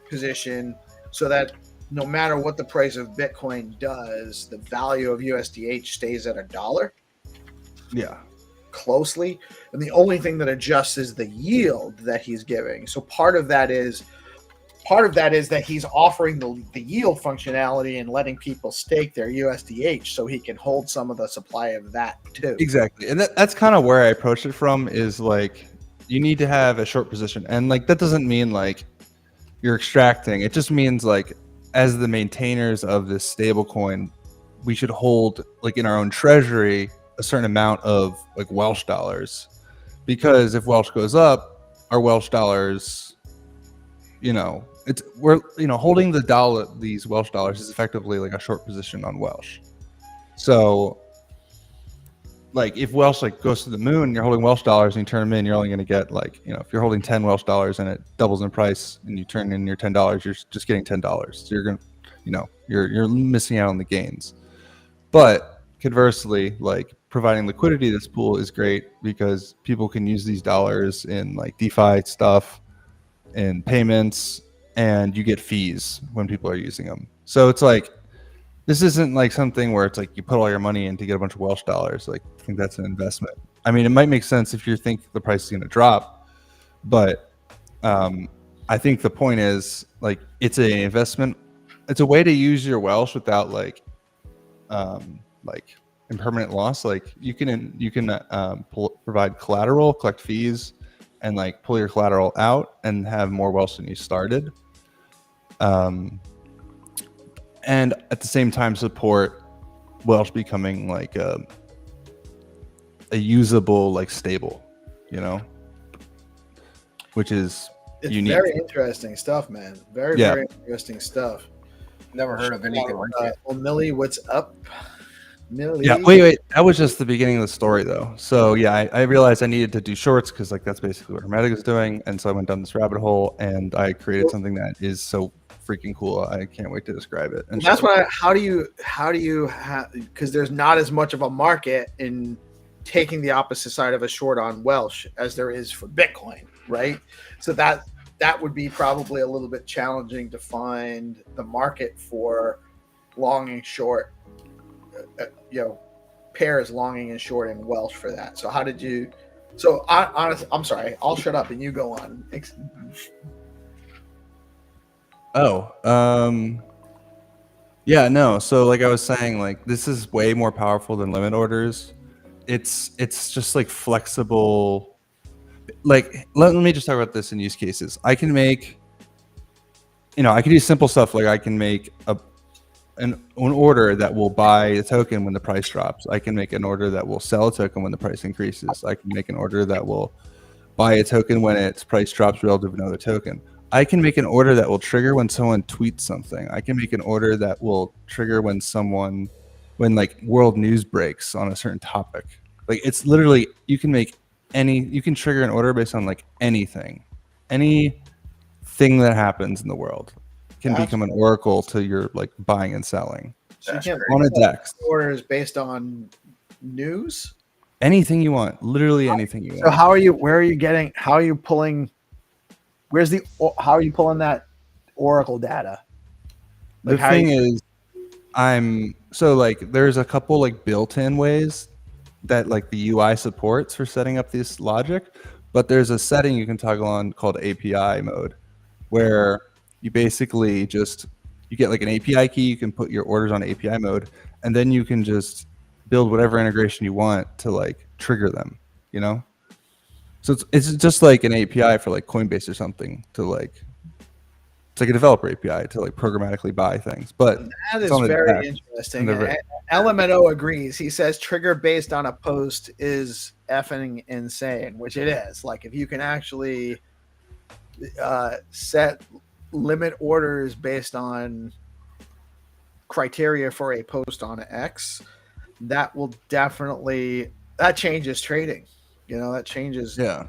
position so that no matter what the price of Bitcoin does, the value of USDH stays at $1. Yeah. Closely, and the only thing that adjusts is the yield that he's giving. So part of that is that he's offering the yield functionality and letting people stake their USDH so he can hold some of the supply of that too. Exactly. And that's kind of where I approach it from, is like you need to have a short position. And like that doesn't mean like you're extracting. It just means like as the maintainers of this stable coin, we should hold like in our own treasury a certain amount of like Welsh dollars, because if Welsh goes up, our Welsh dollars, you know, holding these Welsh dollars is effectively like a short position on Welsh. So like if Welsh like goes to the moon and you're holding Welsh dollars and you turn them in, you're only going to get like, you know, if you're holding 10 Welsh dollars and it doubles in price and you turn in your $10, you're just getting $10. So you're going to, you know, you're missing out on the gains. But conversely, like providing liquidity to this pool is great because people can use these dollars in like DeFi stuff and payments, and you get fees when people are using them. So it's like, this isn't like something where it's like you put all your money in to get a bunch of Welsh dollars. Like, I think that's an investment. I mean, it might make sense if you think the price is going to drop, but I think the point is like it's an investment. It's a way to use your Welsh without like impermanent loss. Like you can provide collateral, collect fees, and like pull your collateral out and have more Welsh than you started. And at the same time support Welsh becoming like a usable like stable, you know, which is unique. Very interesting stuff, man. Very interesting stuff. Never heard of anything like that. Well, Millie, what's up? Millie. Yeah, wait. That was just the beginning of the story, though. So yeah, I realized I needed to do shorts because like that's basically what Hermetic is doing, and so I went down this rabbit hole and I created something that is so freaking cool. I can't wait to describe it. And that's why. How do you because there's not as much of a market in taking the opposite side of a short on Welsh as there is for Bitcoin, right? So that would be probably a little bit challenging to find the market for long and short, pairs longing and shorting Welsh for that. So how did you So honestly, I'm sorry. I'll shut up and you go on. Yeah, no. So like I was saying, like this is way more powerful than limit orders. It's just like flexible. Like let me just talk about this in use cases. I can make, I can do simple stuff like I can make an order that will buy a token when the price drops. I can make an order that will sell a token when the price increases. I can make an order that will buy a token when its price drops relative to another token. I can make an order that will trigger when someone tweets something. I can make an order that will trigger when like world news breaks on a certain topic. Like it's literally, you can trigger an order based on like anything that happens in the world can become an oracle to your like buying and selling. So you can't on a DEX. Orders based on news? Anything you want, literally anything you want. So how are you pulling that Oracle data? Like the thing is, there's a couple like built-in ways that like the UI supports for setting up this logic, but there's a setting you can toggle on called API mode, where you basically you get like an API key, you can put your orders on API mode, and then you can just build whatever integration you want to like trigger them, So it's just like an API for like Coinbase or something it's like a developer API to like programmatically buy things. But that is very interesting. LMNO agrees. He says trigger based on a post is effing insane, which it is. Like if you can actually set limit orders based on criteria for a post on X, that will definitely changes trading. That changes. Yeah.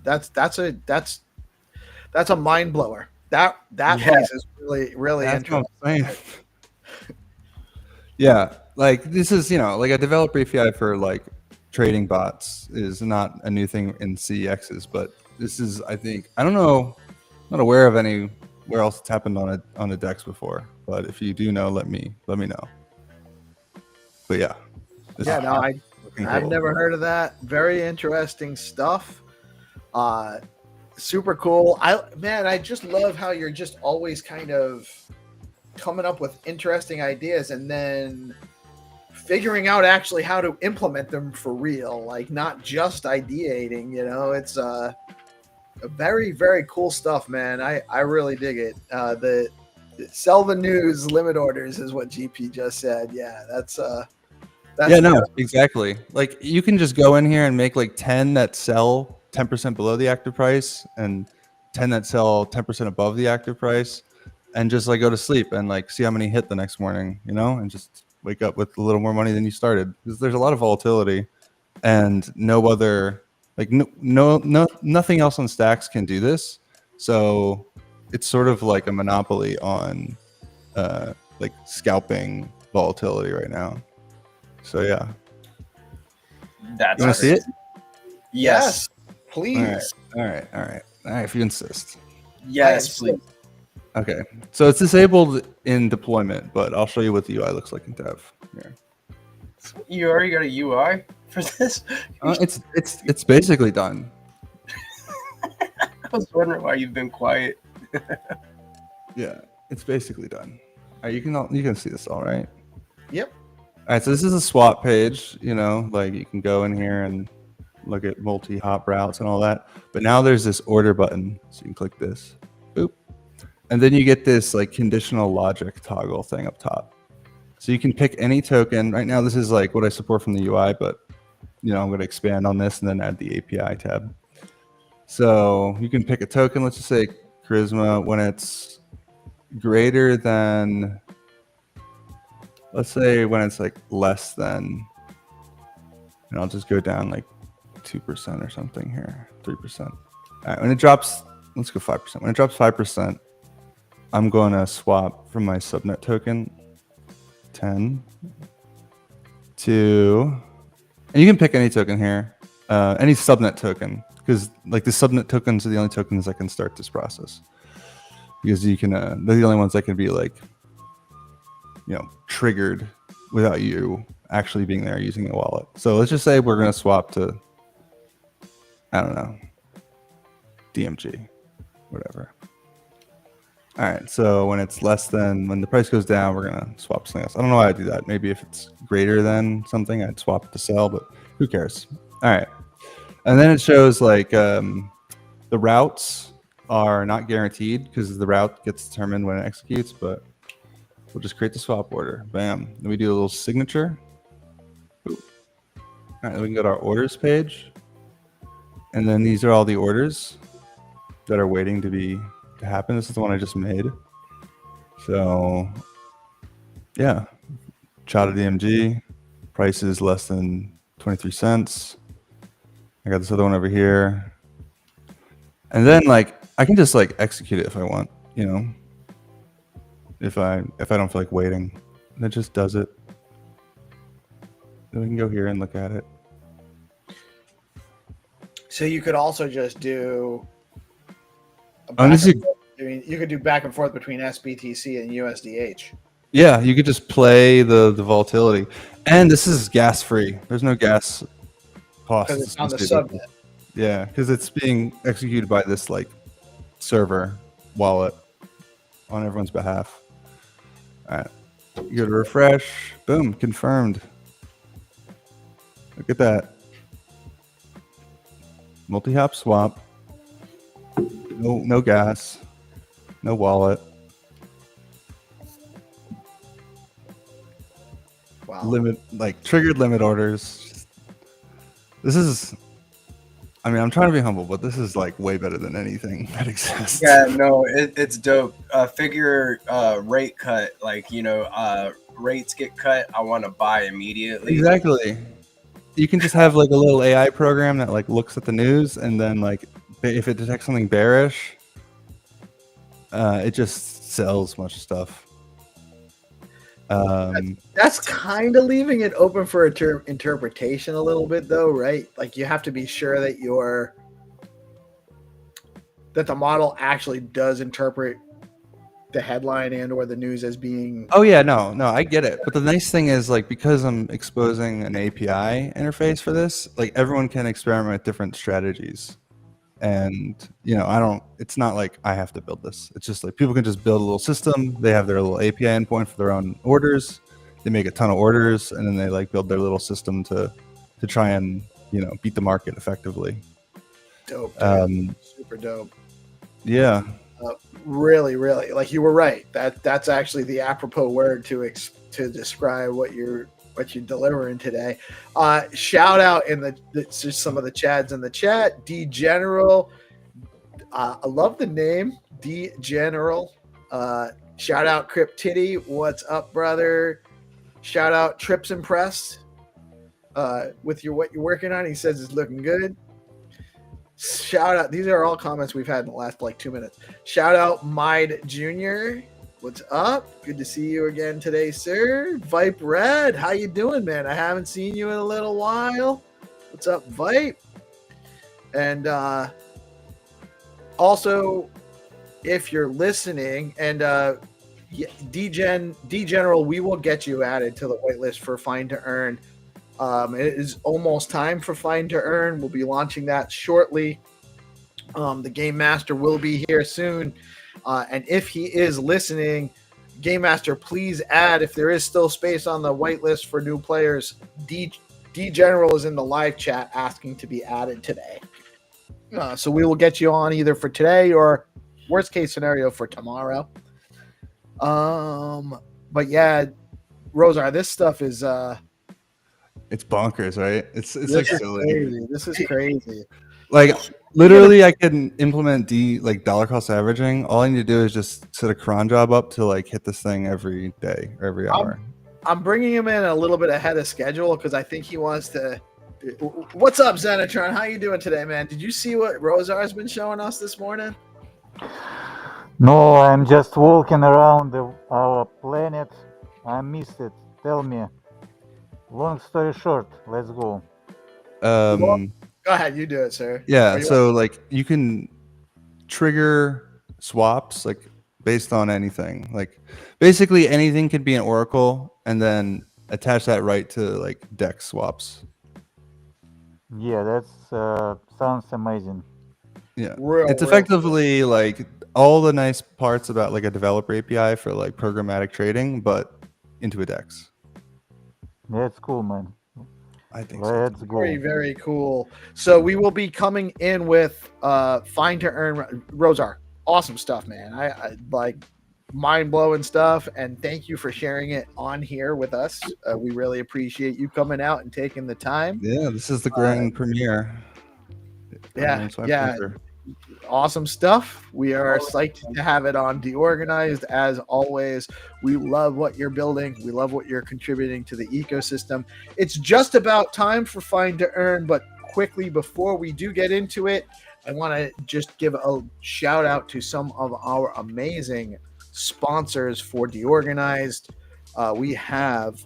That's a mind blower. That piece is really interesting. Yeah, like this is like a developer API for like trading bots is not a new thing in CEXs, but this is, I don't know, I'm not aware of anywhere else it's happened on a DEX before. But if you do know, let me know. But yeah. I've never heard of that. Very interesting stuff. Super cool. I just love how you're just always kind of coming up with interesting ideas and then figuring out actually how to implement them for real, like not just ideating. It's very, very cool stuff, man. I really dig it. The sell the news limit orders is what GP just said. Yeah, that's exactly. Like you can just go in here and make like 10 that sell 10% below the active price and 10 that sell 10% above the active price, and just like go to sleep and like see how many hit the next morning, and just wake up with a little more money than you started, because there's a lot of volatility and no other, like nothing else on stacks can do this. So it's sort of like a monopoly on like scalping volatility right now. So yeah. That's you want to see it? Yes, please. All right. If you insist. Yes, please. Okay. So it's disabled in deployment, but I'll show you what the UI looks like in dev. Here. You already got a UI for this? It's basically done. I was wondering why you've been quiet. Yeah, it's basically done. All right, you can see this all right? Yep. All right, so this is a swap page, like you can go in here and look at multi-hop routes and all that. But now there's this order button, so you can click this. Boop. And then you get this like conditional logic toggle thing up top. So you can pick any token. Right now this is like what I support from the UI, but I'm going to expand on this and then add the API tab. So you can pick a token, let's just say Charisma, when it's greater than, let's say when it's like less than, and I'll just go down like 2% or something here, 3%. All right, when it drops, let's go 5%. When it drops 5%, I'm going to swap from my subnet token 10 to, and you can pick any token here, any subnet token, because like the subnet tokens are the only tokens that can start this process, because you can, they're the only ones that can be like, triggered without you actually being there using a wallet. So let's just say we're going to swap to I don't know, DMG, whatever. All right, so when it's less than, when the price goes down, we're gonna swap something else. I don't know why I do that. Maybe if it's greater than something, I'd swap it to sell, but who cares? All right, and then it shows like the routes are not guaranteed because the route gets determined when it executes, but we'll just create the swap order. Bam. Then we do a little signature. All right, then we can go to our orders page, and then these are all the orders that are waiting to happen. This is the one I just made. So yeah, Chata DMG, price is less than 23 cents. I got this other one over here. And then like I can just like execute it if I want, you know. If I don't feel like waiting. And it just does it. Then we can go here and look at it. So you could also just do. You could do back and forth between SBTC and USDH. Yeah, you could just play the volatility, and this is gas free. There's no gas costs. Because it's on the subnet. Yeah, because it's being executed by this like server wallet on everyone's behalf. All right, you go to refresh. Boom, confirmed. Look at that. Multi-hop swap. No gas. No wallet. Wow. Limit, like triggered limit orders. This is, I mean, I'm trying to be humble, but this is like way better than anything that exists. Yeah, no, it's dope. Figure rate cut, like, you know, rates get cut. I want to buy immediately. Exactly. You can just have like a little AI program that like looks at the news, and then like if it detects something bearish, it just sells much stuff. That's kind of leaving it open for interpretation a little bit, though, right? Like you have to be sure that that the model actually does interpret the headline and or the news as being. Oh yeah, no, I get it. But the nice thing is like because I'm exposing an API interface for this, like everyone can experiment with different strategies. And you know, it's not like I have to build this. It's just like people can just build a little system. They have their little API endpoint for their own orders. They make a ton of orders, and then they like build their little system to try and, you know, beat the market effectively. Dope. Super dope. Yeah. Really, really, like you were right. That's actually the apropos word to describe what you're delivering today. Shout out in just some of the chads in the chat. D General, I love the name D General. Shout out Crypt Titty, what's up, brother? Shout out Trips Impressed with what you're working on. He says it's looking good. Shout out, these are all comments we've had in the last like 2 minutes. Shout out Mide Jr. What's up? Good to see you again today, sir. Vipe Red, how you doing, man? I haven't seen you in a little while. What's up, Vipe? And also, if you're listening, and D General, we will get you added to the whitelist for Find to Earn. It is almost time for Find to Earn. We'll be launching that shortly. The Game Master will be here soon. And if he is listening, Game Master, please add, if there is still space on the whitelist for new players, D General is in the live chat asking to be added today. So we will get you on either for today or worst case scenario for tomorrow. But yeah, Rosar, this stuff is It's bonkers, right? It's like silly. Crazy. This is crazy. Like literally, I can implement dollar cost averaging. All I need to do is just set a cron job up to like hit this thing every day or every hour. I'm bringing him in a little bit ahead of schedule because I think he wants to. What's up, Xenitron? How you doing today, man? Did you see what Rosar's been showing us this morning? No, I'm just walking around our planet. I missed it. Tell me. Long story short, let's go. Go ahead, you do it, sir. Yeah, so like you can trigger swaps like based on anything. Like basically anything could be an oracle, and then attach that right to like DEX swaps. Yeah, that's sounds amazing. Yeah, Real, it's real effectively like all the nice parts about like a developer API for like programmatic trading, but into a DEX. That's cool, man. I think so. Let's Very, go. very cool. So we will be coming in with Find to Earn. Rosar, awesome stuff, man. I like mind blowing stuff, and thank you for sharing it on here with us. We really appreciate you coming out and taking the time. Yeah, this is the grand premiere. Yeah, It's my yeah. pleasure. Awesome stuff. We are psyched to have it on DeOrganized. As always, we love what you're building. We love what you're contributing to the ecosystem. It's just about time for Find to Earn, but quickly before we do get into it, I want to just give a shout out to some of our amazing sponsors for DeOrganized. We have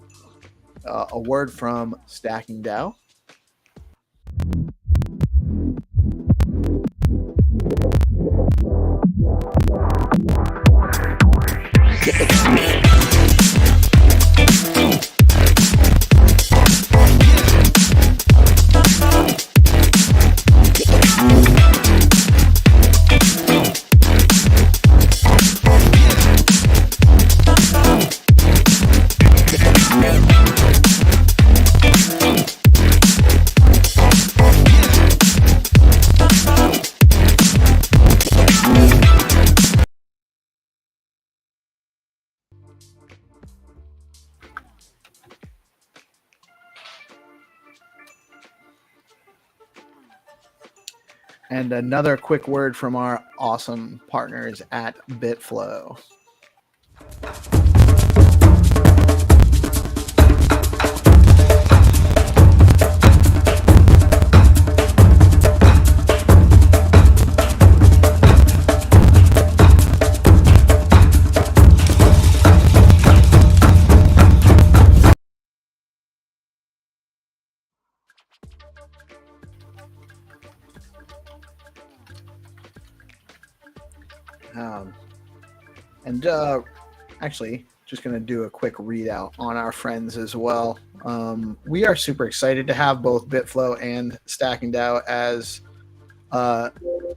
a word from StackingDAO. And another quick word from our awesome partners at Bitflow. Actually, just going to do a quick readout on our friends as well. We are super excited to have both Bitflow and StackingDAO as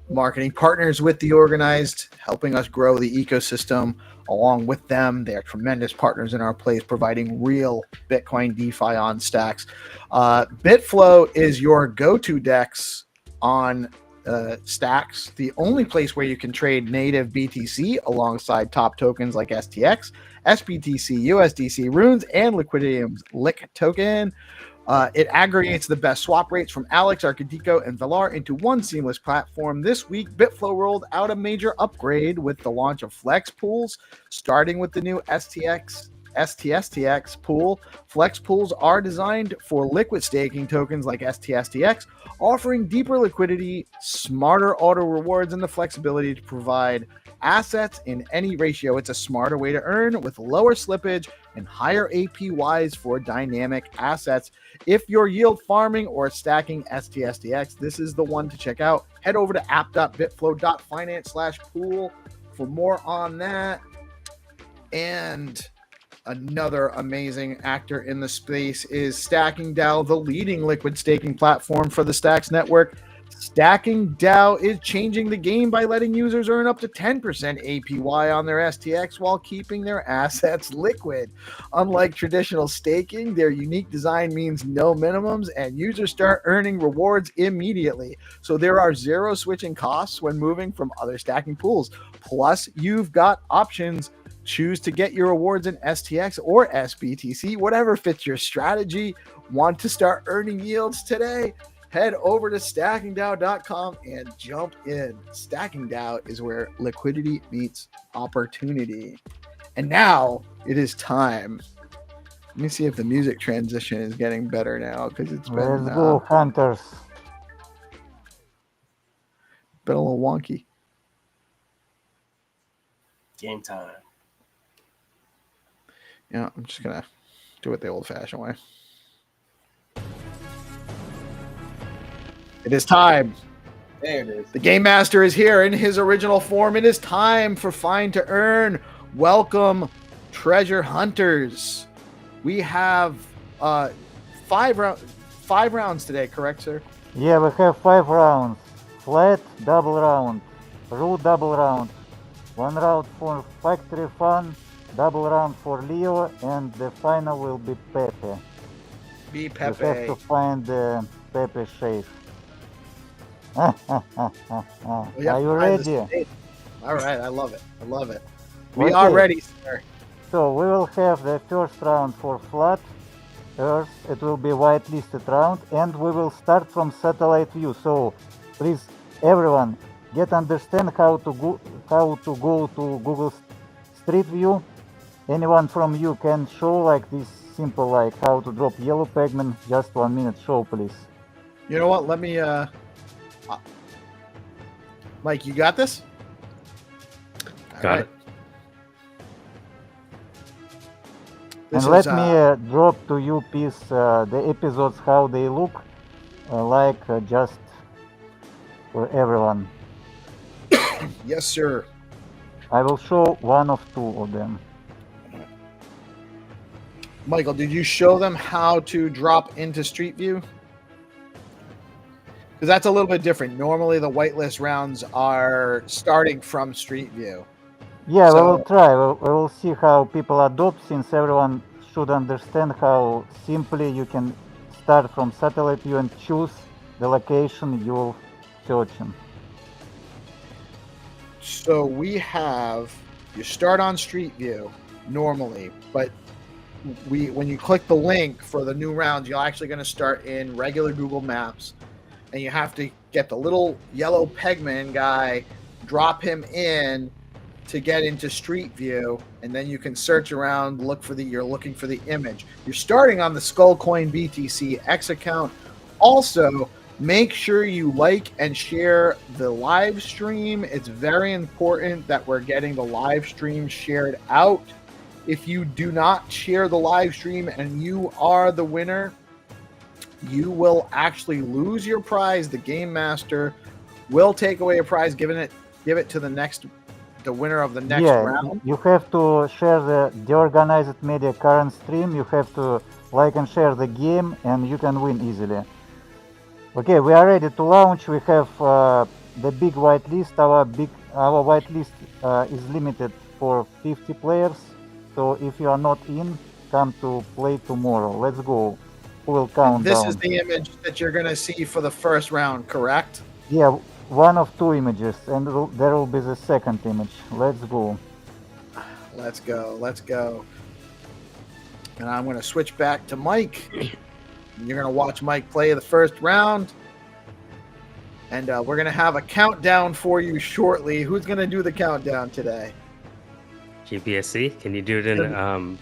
marketing partners with DeOrganized, helping us grow the ecosystem along with them. They are tremendous partners in our place, providing real Bitcoin DeFi on stacks. Bitflow is your go-to DEX on stacks, the only place where you can trade native BTC alongside top tokens like STX, SBTC, USDC, Runes, and Liquidium's Lick token. It aggregates the best swap rates from Alex, Arcadico, and Valar into one seamless platform. This week, Bitflow rolled out a major upgrade with the launch of Flex Pools, starting with the new STSTX pool. Flex pools are designed for liquid staking tokens like STSTX, offering deeper liquidity, smarter auto rewards, and the flexibility to provide assets in any ratio. It's a smarter way to earn with lower slippage and higher APYs for dynamic assets. If you're yield farming or stacking STSTX, this is the one to check out. Head over to app.bitflow.finance/pool for more on that. And another amazing actor in the space is StackingDAO, the leading liquid staking platform for the Stacks network. StackingDAO is changing the game by letting users earn up to 10% APY on their STX while keeping their assets liquid. Unlike traditional staking, their unique design means no minimums and users start earning rewards immediately. So there are zero switching costs when moving from other stacking pools. Plus, you've got options. Choose to get your rewards in STX or SBTC, whatever fits your strategy. Want to start earning yields today? Head over to StackingDAO.com and jump in. StackingDAO is where liquidity meets opportunity. And now it is time. Let me see if the music transition is getting better now, because it's been, Let's go, hunters. been a little wonky. Game time. Yeah, I'm just going to do it the old-fashioned way. It is time. There it is. The Game Master is here in his original form. It is time for Find to Earn. Welcome, treasure hunters. We have 5 5 rounds today, correct, sir? Yeah, we have 5 rounds. Flat, double round. Root, double round. 1 round for factory fun, double round for Leo, and the final will be Pepe. Be You have to Pepe. find the Pepe Sheikh. We have Are to you find this ready? today. All right, I love it. I love it. We Okay. are ready, sir. So we will have the first round for flat Earth. It will be whitelisted round, and we will start from satellite view. So please, everyone, understand how to go to Google Street View. Anyone from you can show like this simple, like how to drop yellow pigment. Just 1 minute show, please. You know what? Let me. Mike, you got this? All Got it. This And let is, me drop to you, Peace, the episodes how they look, just for everyone. yes, sir. I will show 1 of 2 of them. Michael, did you show them how to drop into Street View? Because that's a little bit different. Normally, the whitelist rounds are starting from Street View. Yeah, we So- will try. We will see how people adopt, since everyone should understand how simply you can start from satellite view and choose the location you're searching. So you start on Street View normally, but when you click the link for the new rounds, you're actually going to start in regular Google Maps, and you have to get the little yellow Pegman guy, drop him in to get into Street View, and then you can search around, you're looking for the image. You're starting on the Skullcoin BTC X account. Also, make sure you like and share the live stream. It's very important that we're getting the live stream shared out. If you do not share the live stream and you are the winner, you will actually lose your prize. The game master will take away a prize, give it to the winner of the next round. You have to share the DeOrganized media current stream. You have to like and share the game, and you can win easily. Okay, we are ready to launch. We have the big whitelist. Our whitelist is limited for 50 players. So if you are not in, come to play tomorrow. Let's go. We'll count This down. is the image that you're going to see for the first round, correct? Yeah, 1 of 2 images, and there will be the second image. Let's go. Let's go. And I'm going to switch back to Mike. You're going to watch Mike play the first round. And we're going to have a countdown for you shortly. Who's going to do the countdown today? GPSC, can you do it in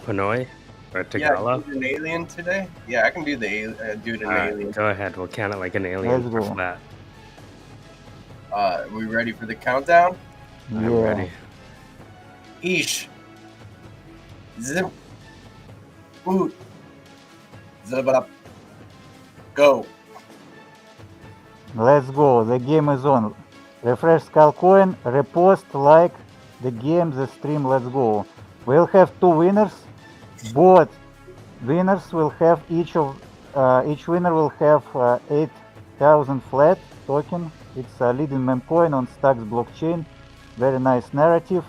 Pinoy or Yeah, Tagalog? do an alien today. Yeah, I can do do it in alien. Go ahead, we'll count it like an alien Let's for go. flat. We ready for the countdown? I'm Yeah. ready. Ish. Zip. Boot. Zip up. Go. Let's go. The game is on. Refresh Skullcoin, repost, like the game, the stream. Let's go. We'll have 2 winners. Both winners will have each winner will have 8,000 flat token. It's a leading meme coin on Stacks blockchain. Very nice narrative,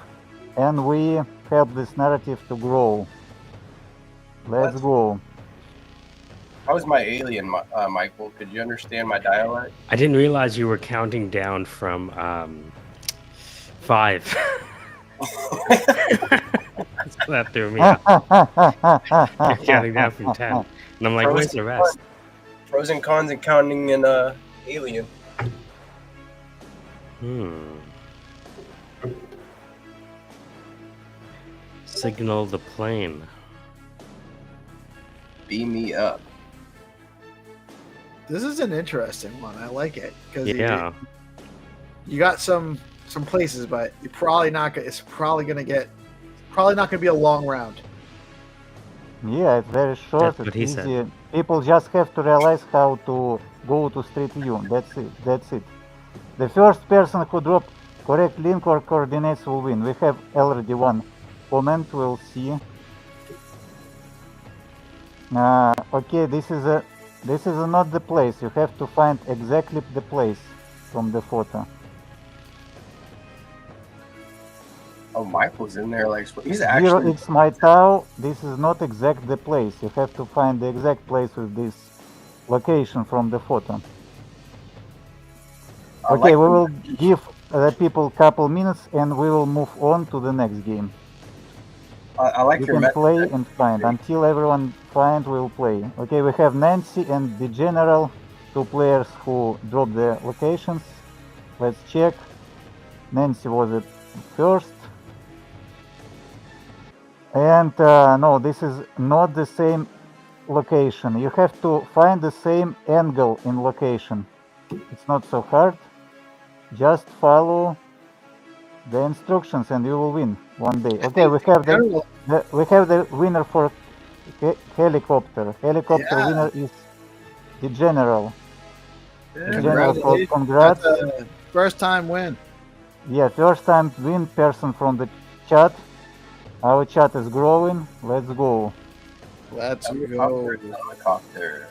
and we help this narrative to grow. Let's go. How was my alien, Michael? Could you understand my dialect? I didn't realize you were counting down from 5. That threw me off. You're counting down from 10. And I'm like, where's the rest? Pros and cons and counting in alien. Signal the plane. Beam me up. This is an interesting one. I like it because Yeah. you got some places, but you're probably not. It's probably not going to be a long round. Yeah, it's very short. That's what It's he easy. said. People just have to realize how to go to Street View. That's it. The first person who drop correct link or coordinates will win. We have already 1 comment. We'll see. Okay, this is This is not the place. You have to find exactly the place from the photo. Oh, Michael's in there. Like he's Zero actually. X my tau. This is not exact the place. You have to find the exact place with this location from the photo. I Okay, like we the- will give the people couple minutes and we will move on to the next game. I like You your can method. play and find. Until everyone finds, we'll play. Okay, we have Nancy and the General, two players who dropped the locations. Let's check. Nancy was at first. And no, this is not the same location. You have to find the same angle in location. It's not so hard. Just follow the instructions and you will win one day. Okay, we have the winner for helicopter. Helicopter Yeah. winner is the General. Yeah, General, congratulations. congrats. That's a first time win. Yeah, first time win person from the chat. Our chat is growing. Let's go. Let's go. Helicopter.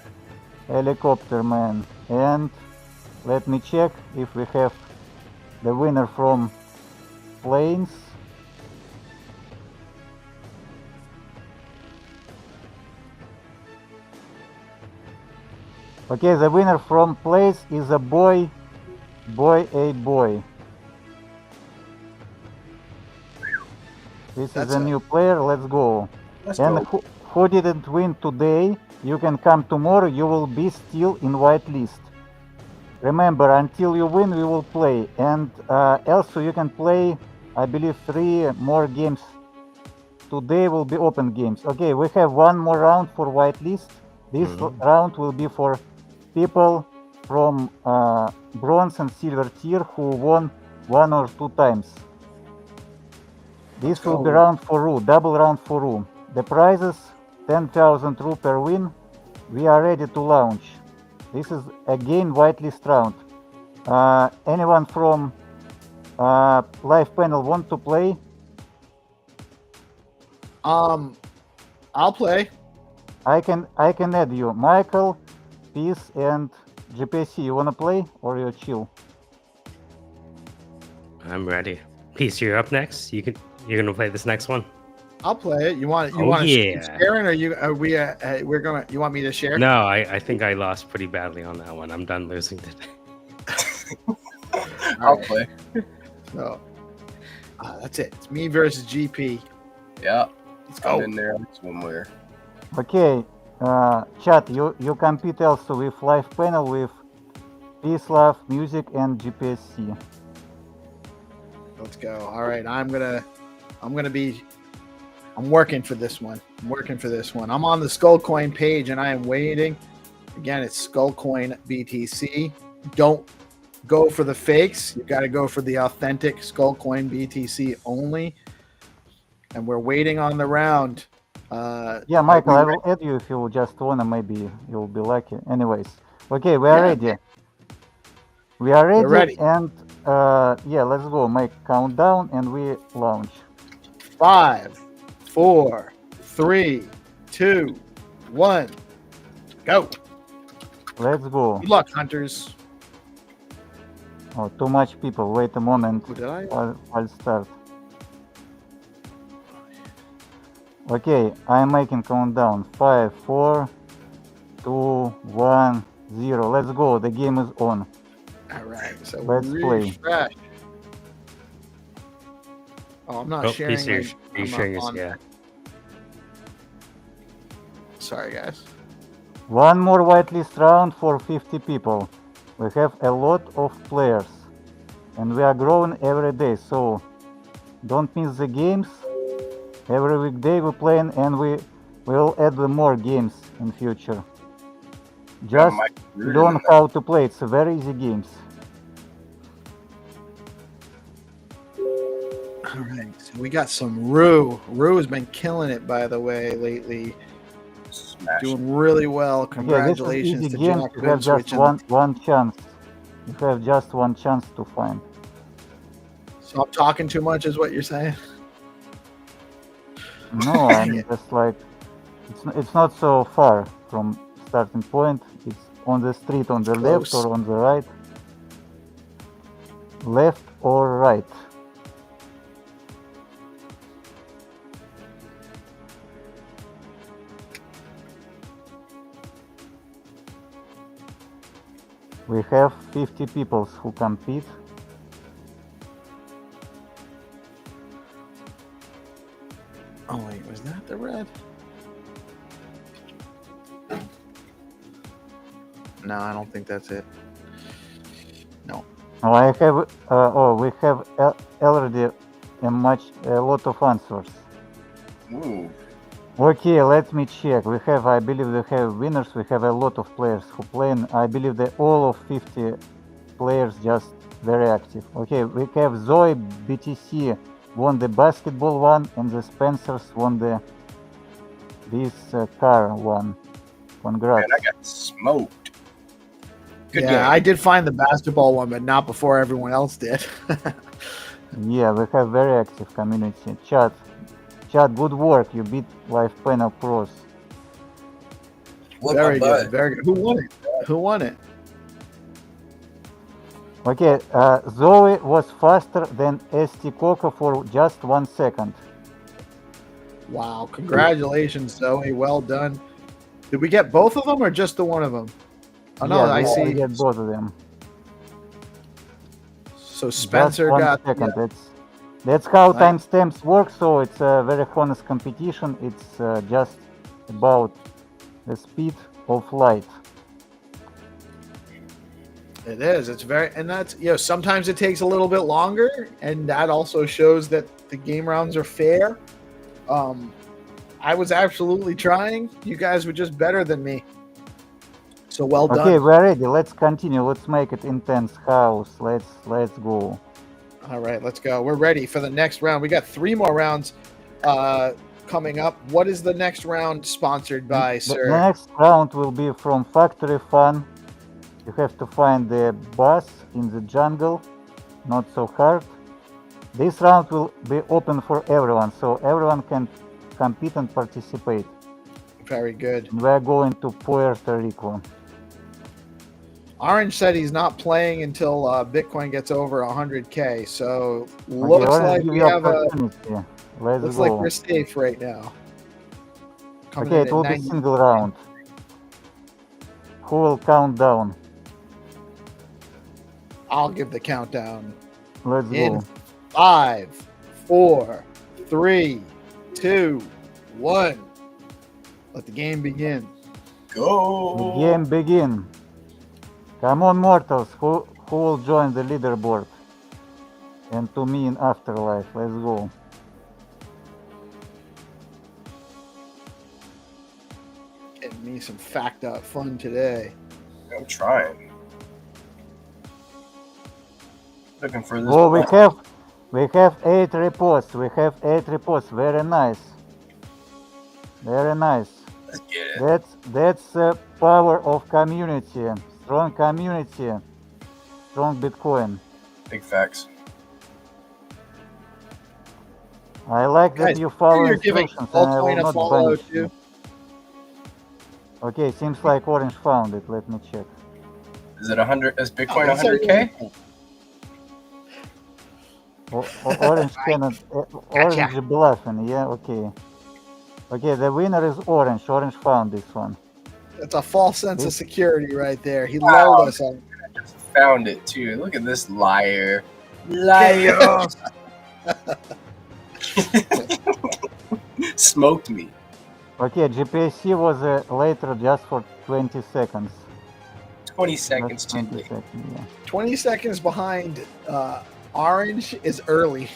Helicopter man. And let me check if we have the winner from planes. Okay, the winner from planes is a boy. Boy. This That's is a new player. Let's go. Let's And go. who didn't win today, you can come tomorrow. You will be still in whitelist. Remember, until you win, we will play. And also, you can play, I believe, 3 more games. Today will be open games. Okay, we have one more round for whitelist. This round will be for people from bronze and silver tier who won 1 or 2 times. This will be round for Ru, double round for Ru. The prizes, 10,000 Ru per win. We are ready to launch. This is again whitelist round. Anyone from live panel want to play? I'll play. I can add you. Michael, Peace, and GPC. You wanna play or you chill? I'm ready. Peace, you're up next. You're gonna play this next one. I'll play it. You want Oh, to yeah. Sharon, or you want me to share? No, I think I lost pretty badly on that one. I'm done losing today. I'll play. So that's it. It's me versus GP. Yeah. Let's I'm go. in there somewhere. Okay, chat. You compete also with live panel with PeaceLoveMusic and GPSC. Let's go. All right, I'm working for this one. I'm on the Skullcoin page and I am waiting. Again, it's Skullcoin BTC. Don't go for the fakes. You got to go for the authentic Skullcoin BTC only. And we're waiting on the round. Yeah, Michael, I will add you if you just wanna. Maybe you'll be lucky. Anyways, okay, we are ready. We are ready, ready. And yeah, let's go. Make countdown and we launch. 5, 4, 3, 2, 1, go. Let's go. Good luck, hunters. Oh, too much people. Wait a moment. Who did I? I'll start. Okay, I'm making countdown. 5, 4, 2, 1, 0. Let's go. The game is on. All right, so Let's play. refresh. Oh, I'm not Oh, sharing. Peace, are you I'm sharing not this? on- Yeah. Sorry, guys. One more whitelist round for 50 people. We have a lot of players and we are growing every day, so don't miss the games. Every weekday we play and we will add more games in future. Just learn how to play. It's a very easy games. All right, so we got some Rue. Rue has been killing it, by the way, lately. Doing really well. Okay, Congratulations this is to easy games. Jack. You have just one chance. You have just one chance to find. So I'm talking too much, is what you're saying? No, I'm just like it's not so far from starting point. on the street on the left Close. or on the right? Left or right? We have 50 people who compete. Oh wait, was that the red? No, I don't think that's it. No. Oh, I have. We have already a lot of answers. Ooh. Okay, let me check. I believe we have winners. We have a lot of players who play. I believe that all of 50 players just very active. Okay, we have Zoe BTC won the basketball one, and the Spencers won this car one. Congrats. Man, I got smoked. Good Yeah, game. I did find the basketball one, but not before everyone else did. Yeah, we have very active community. Chat, good work. You beat Live Panel Pros. What Very my good, butt. very good. Who won it? Who won it? Okay, Zoe was faster than ST Coco for just 1 second. Wow, congratulations, Zoe. Well done. Did we get both of them or just the one of them? Oh no, Yeah, I we see. get both of them. So Spencer Just 1 got second. That's how Nice. timestamps work. So it's a very honest competition. It's just about the speed of light. It is. It's very, and that's, sometimes it takes a little bit longer, and that also shows that the game rounds are fair. I was absolutely trying. You guys were just better than me. So well done. Okay, we're ready. Let's continue. Let's make it intense house. Let's go. All right, let's go. We're ready for the next round. We got 3 more rounds coming up. What is the next round sponsored by, The sir? next round will be from Factory Fun. You have to find the bus in the jungle. Not so hard. This round will be open for everyone, so everyone can compete and participate. Very good. We're going to Puerto Rico. Orange said he's not playing until Bitcoin gets over 100K. So Okay, looks Orange, like give we you have a. opportunity. Let's Looks go. like we're safe right now. Coming Okay, in it at will be 90. single round. Who will count down? I'll give the countdown. Let's In go. 5, 4, 3, 2, 1. Let the game begin. The Go. game begin. Come on, mortals. Who will join the leaderboard? And to me in Afterlife. Let's go. Getting me some fact out fun today. I'm trying. Looking for this. Oh, button. we have 8 reports. We have 8 reports. Very nice. Very nice. Let's get it. That's the power of community. Strong community. Strong Bitcoin. Big facts. I like that Guys, you follow you're giving instructions and I will Altcoin a not follow punish too. you. Okay, seems like Orange found it. Let me check. Is it 100? Is Bitcoin Oh, it's 100K? Orange cannot. Orange bluffing. Yeah. Okay. Okay. The winner is Orange. Orange found this one. That's a false sense of security right there. He Wow. lulled us on. Found it too. Look at this liar. Liar. Smoked me. Okay. GPSC was later just for 20 seconds. 20 Just seconds too 20 late. seconds. Yeah. 20 seconds behind Orange is early.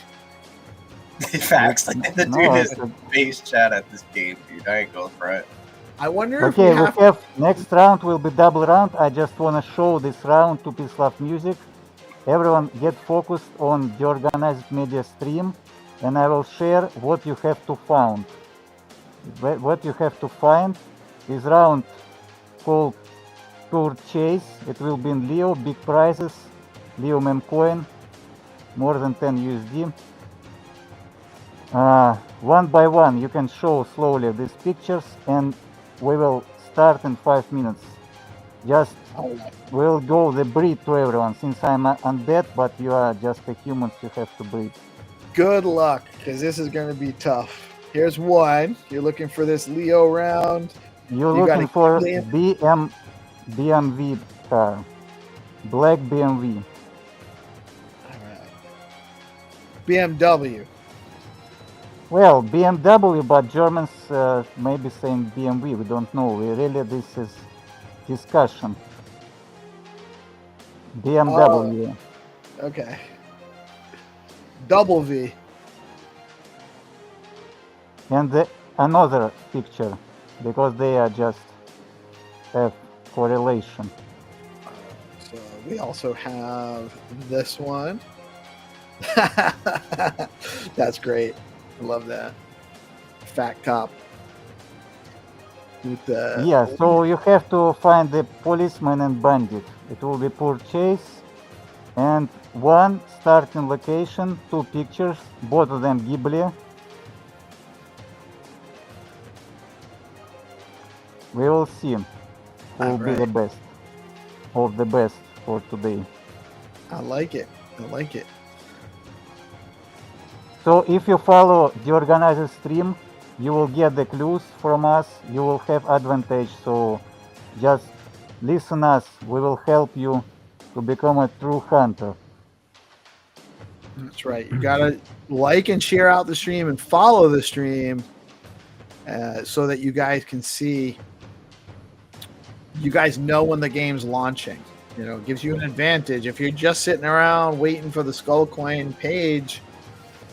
Facts. Like the No, dude it's is a- base chat at this game, dude. I ain't going front. I wonder if Okay, we we have. have next round will be double round. I just want to show this round to PeaceLoveMusic. Everyone get focused on the organized media stream, and I will share what you have to find. What you have to find is round called Tour Chase. It will be in Leo, big prizes, Leo meme coin, more than 10 USD. One by one, you can show slowly these pictures, and we will start in 5 minutes. Just Oh, will go the breed to everyone. Since I'm undead, but you are just a human, you have to breed. good luck, because this is going to be tough. Here's one. You're looking for this Leo round. You're You looking gotta for clean- BMW car, black BMW. All right. BMW. Well, BMW, but Germans maybe saying BMW. We don't know. This is discussion. BMW. Okay. Double V. And another picture, because they are just have correlation. So we also have this one. That's great. I love that. Fat cop. With the Yeah, so you have to find the policeman and bandit. It will be purchase and one starting location, 2 pictures, both of them Ghibli. We will see who will be the best of the best for today. I like it. I like it. So if you follow the organized stream, you will get the clues from us. You will have advantage. So just listen us. We will help you to become a true hunter. That's right. You gotta like and share out the stream and follow the stream so that you guys can see. You guys know when the game's launching. You know, it gives you an advantage. If you're just sitting around waiting for the Skull Coin page,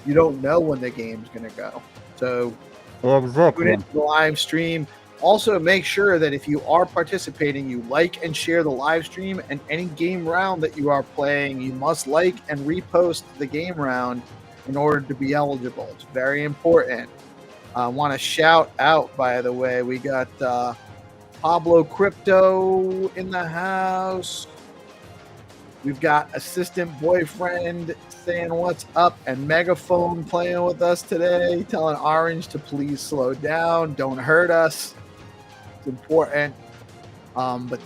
you don't know when the game's going to go. So Exactly. tune into the live stream. Also, make sure that if you are participating, you like and share the live stream, and any game round that you are playing, you must like and repost the game round in order to be eligible. It's very important. I want to shout out, by the way, we got Pablo Crypto in the house. We've got assistant boyfriend saying what's up, and Megaphone playing with us today, telling Orange to please slow down, don't hurt us. It's important. But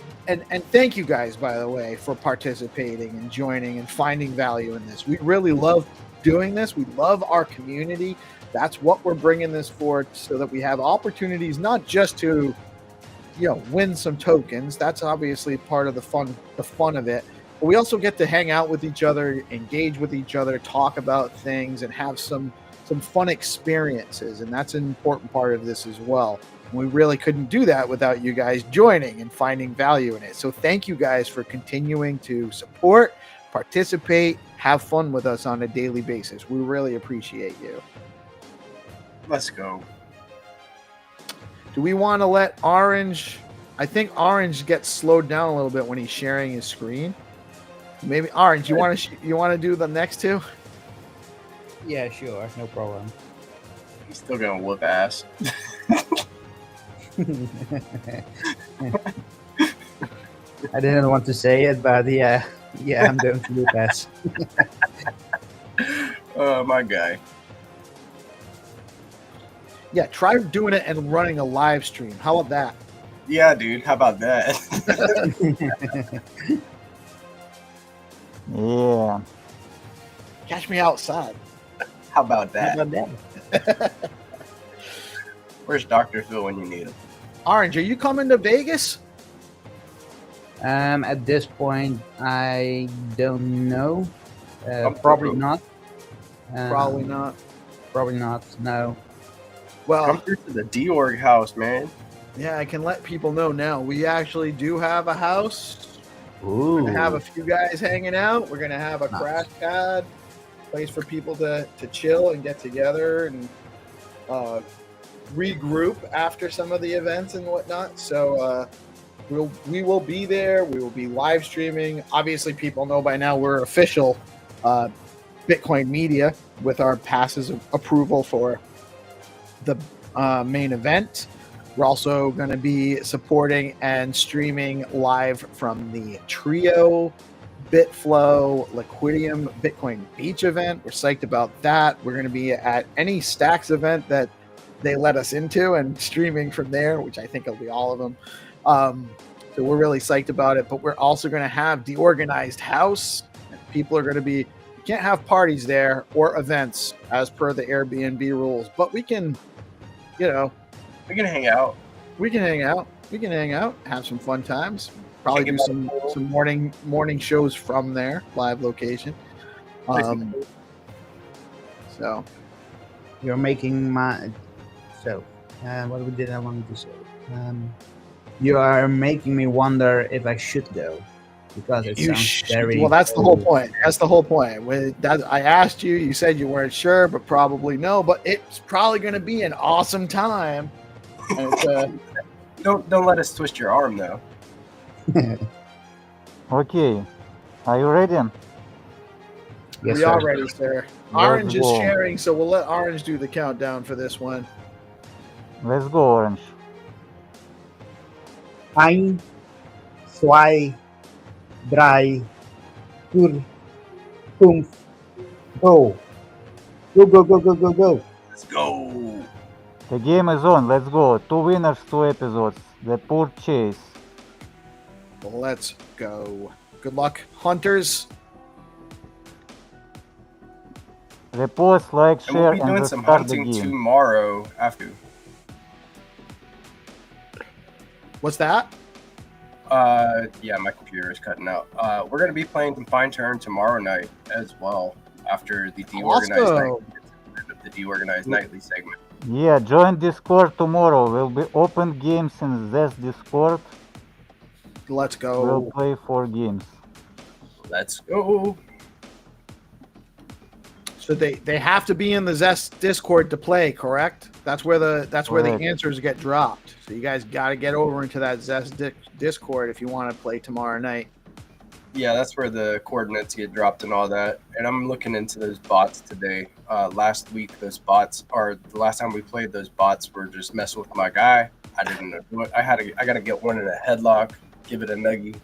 thank you guys, by the way, for participating and joining and finding value in this. We really love doing this. We love our community. That's what we're bringing this for, so that we have opportunities not just to, win some tokens. That's obviously part of the fun of it. But we also get to hang out with each other, engage with each other, talk about things, and have some fun experiences. And that's an important part of this as well. We really couldn't do that without you guys joining and finding value in it. So thank you guys for continuing to support, participate, have fun with us on a daily basis. We really appreciate you. Let's go. Do we want to let Orange? I think Orange gets slowed down a little bit when he's sharing his screen. Maybe Orange, you want to do the next two? Yeah, sure, no problem. He's still gonna whoop ass. I didn't want to say it, but yeah, I'm going to do that. Oh, my guy. Yeah, try doing it and running a live stream. How about that? Yeah, dude. How about that? Yeah. Catch me outside. How about How that? about that? Where's Dr. Phil when you need him? Orange, are you coming to Vegas? At this point, I don't know. I'm Probably through. not. Probably not. Probably not. No. Come Well, through to the DeOrg house, man. yeah, I can let people know now. We actually do have a house. Ooh. We're gonna have a few guys hanging out. We're gonna have a Nice. crash pad, place for people to chill and get together and regroup after some of the events and whatnot. So we will be there. We will be live streaming. Obviously, people know by now we're official Bitcoin media with our passes of approval for the main event. We're also going to be supporting and streaming live from the Trio, Bitflow, Liquidium Bitcoin Beach event. We're psyched about that. We're going to be at any Stacks event that they let us into and streaming from there, which I think will be all of them. So we're really psyched about it. But we're also going to have DeOrganized House. People are going to be, you can't have parties there or events as per the Airbnb rules, but we can, We can hang out. we can hang out, have some fun times. Probably do some morning shows from there, live location. So You're making my. So, what did I want to say? You are making me wonder if I should go because it sounds very. Well, that's the whole point. That's the whole point. I asked you. You said you weren't sure, but probably no. But it's probably going to be an awesome time. And it's, Don't let us twist your arm though. Okay, are you ready? Yes, we sir. are ready, sir. Orange is sharing, so we'll let Orange do the countdown for this one. Let's go, Orange. 1, 2, 3, 4, 5, go. Go. Let's go. The game is on. Let's go. 2 winners, 2 episodes. The poor chase. Let's go. Good luck, hunters. Repost, like, And we'll share, be and doing let's some start the hunting game. tomorrow after. What's that? Yeah, my computer is cutting out. We're gonna be playing some Fine Turn tomorrow night as well after the DeOrganized Awesome. the DeOrganized nightly segment. Yeah, join Discord tomorrow. Will be open games in this Discord. Let's We'll go. play 4 games. Let's go. So they have to be in the Zest Discord to play, correct? That's where the Correct. answers get dropped. So you guys got to get over into that Zest Discord if you want to play tomorrow night. Yeah, that's where the coordinates get dropped and all that. And I'm looking into those bots today. Last week, the last time we played, those bots were just messing with my guy. I didn't know what I got to get one in a headlock, give it a nuggie.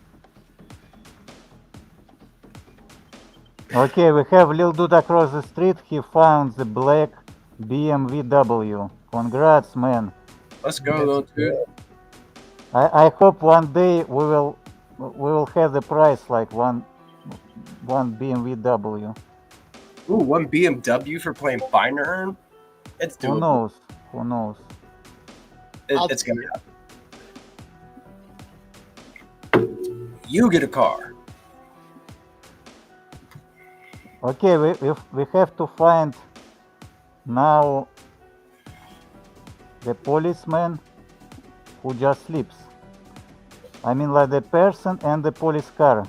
Okay, we have Lil Dude across the street. He found the black BMW. Congrats, man. Let's go, little dude. I hope one day we will have the price like one BMW. Ooh, one BMW for playing Fine Earn? It's Who doable. knows? Who knows? It's gonna happen. You get a car. Okay, we have to find now the policeman who just sleeps. I mean, like the person and the police car.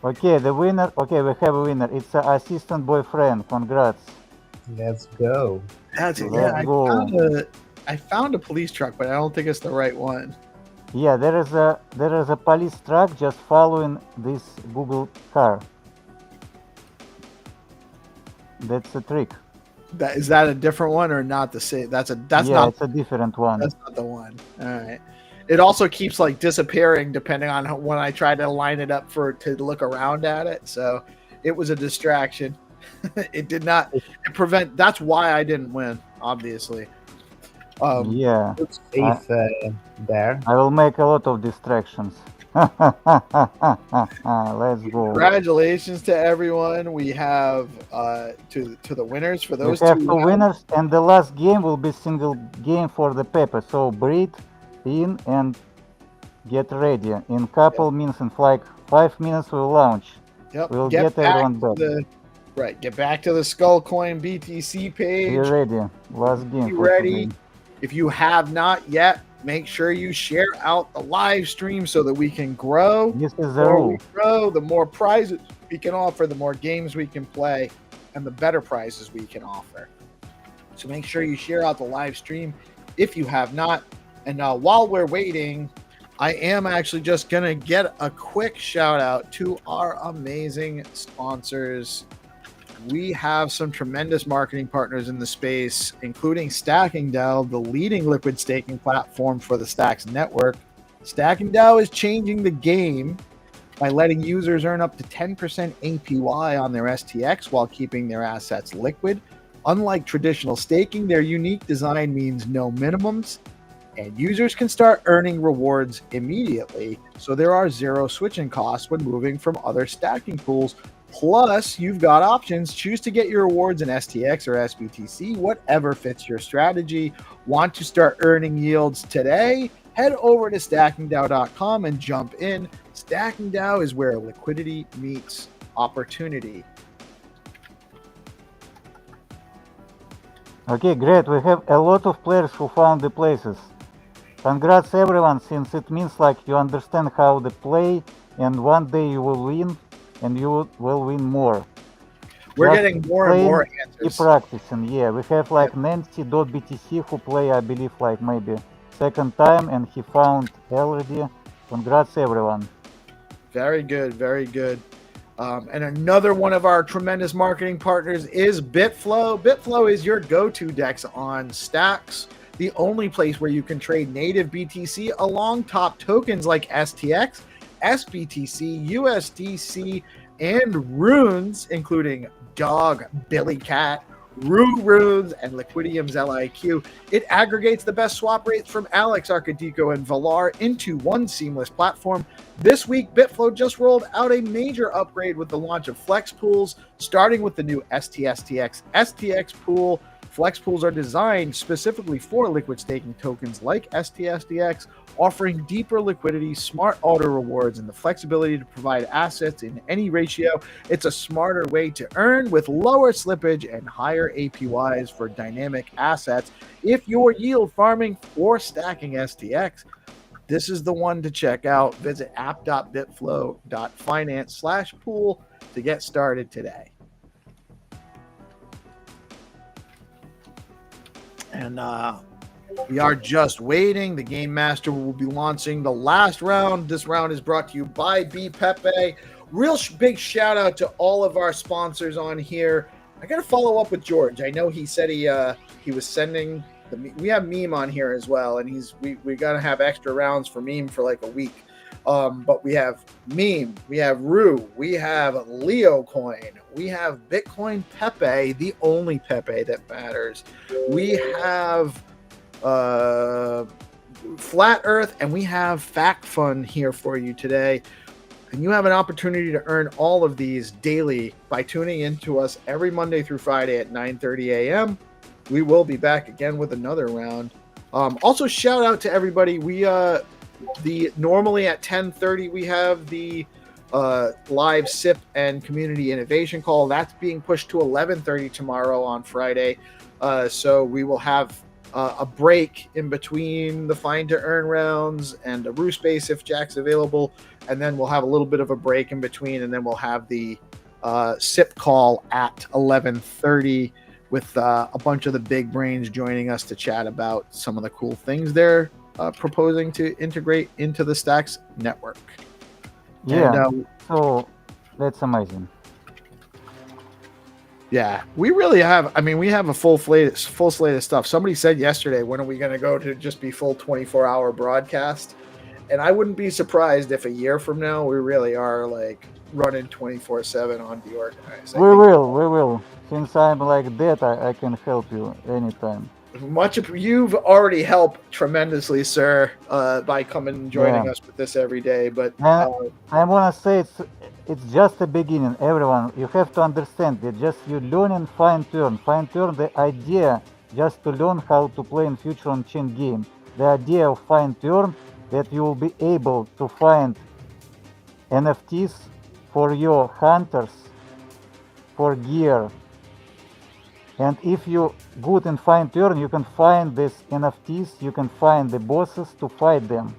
Okay, the winner. Okay, we have a winner. It's an assistant boyfriend. Congrats. Let's go. That's it. Let's Yeah, go. I found a police truck, but I don't think it's the right one. Yeah, there is a police truck just following this Google car. That's a trick. Is that a different one or not the same? That's Yeah, not it's a different one. that's not the one. All right. It also keeps like disappearing depending on when I try to line it up to look around at it. So it was a distraction. It did not prevent. That's why I didn't win, obviously. Yeah, Looks safe there. I will make a lot of distractions. Let's go. Congratulations to everyone. We have to the winners for We those have 2 2 winners, and the last game will be single game for the PEPE. So breathe in and get ready. In couple minutes, in like 5 minutes, we'll launch. Yep. We'll get everyone back. Right. Get back to the Skullcoin BTC page. Be ready. Last game. Be for ready. today. If you have not yet, make sure you share out the live stream so that we can grow. This is The the more rule. we grow, the more prizes we can offer, the more games we can play, and the better prizes we can offer. So make sure you share out the live stream if you have not. And while we're waiting, I am actually just going to get a quick shout out to our amazing sponsors. We have some tremendous marketing partners in the space, including StackingDAO, the leading liquid staking platform for the Stacks network. StackingDAO is changing the game by letting users earn up to 10% APY on their STX while keeping their assets liquid. Unlike traditional staking, their unique design means no minimums, and users can start earning rewards immediately. So there are zero switching costs when moving from other stacking pools. Plus, you've got options. Choose to get your rewards in STX or SBTC, whatever fits your strategy. Want to start earning yields today? Head over to StackingDAO.com and jump in. StackingDAO is where liquidity meets opportunity. Okay, great. We have a lot of players who found the places. Congrats everyone, since it means like you understand how they play, and one day you will win, and you will win more. We're Just getting more and more keep answers. practicing. Yeah, we have like Nancy.btc who play, I believe, like maybe second time, and he found already. Congrats everyone. Very good, very good. And another one of our tremendous marketing partners is Bitflow. Bitflow is your go-to DEX on Stacks, the only place where you can trade native BTC along top tokens like STX, SBTC, USDC, and runes, including Dog, Billy Cat, Runes, and Liquidium's LIQ. It aggregates the best swap rates from Alex, Arcadico, and Valar into one seamless platform. This week, Bitflow just rolled out a major upgrade with the launch of Flex Pools, starting with the new STSTX STX pool. Flex pools are designed specifically for liquid staking tokens like STSTX, offering deeper liquidity, smart auto rewards, and the flexibility to provide assets in any ratio. It's a smarter way to earn with lower slippage and higher APYs for dynamic assets. If you're yield farming or stacking STX, this is the one to check out. Visit app.bitflow.finance/pool to get started today. And we are just waiting. The Game Master will be launching the last round. This round is brought to you by PeaceLoveMusic. Real big shout out to all of our sponsors on here. I got to follow up with George. I know he said he was sending we have Meme on here as well, and we got to have extra rounds for Meme for like a week. But we have Meme, we have Rue, we have Leo Coin, we have Bitcoin Pepe, the only Pepe that matters. We have Flat Earth, and we have Fact Fund here for you today. And you have an opportunity to earn all of these daily by tuning into us every Monday through Friday at 9:30 a.m. We will be back again with another round. Also, shout out to everybody. Normally at 10:30 we have the live SIP and community innovation call. That's being pushed to 11:30 tomorrow on Friday. So we will have a break in between the Find to Earn rounds and a Roo Space if Jack's available, and then we'll have a little bit of a break in between, and then we'll have the SIP call at 11:30 with a bunch of the big brains joining us to chat about some of the cool things they're proposing to integrate into the Stacks network. Yeah, so that's amazing. Yeah, we really have. I mean, we have a full slate of stuff. Somebody said yesterday, when are we going to go to just be full 24-hour broadcast? And I wouldn't be surprised if a year from now we really are like running 24/7 on DeOrganized. We will. Since I'm like that, I can help you anytime. You've already helped tremendously, sir, by coming and joining us with this every day. But I want to say it's just a beginning. Everyone, you have to understand that just you learn and fine tune the idea just to learn how to play in future on chain game. The idea of fine tune that you will be able to find NFTs for your hunters, for gear. And if you good in fine tune, you can find these NFTs, you can find the bosses to fight them.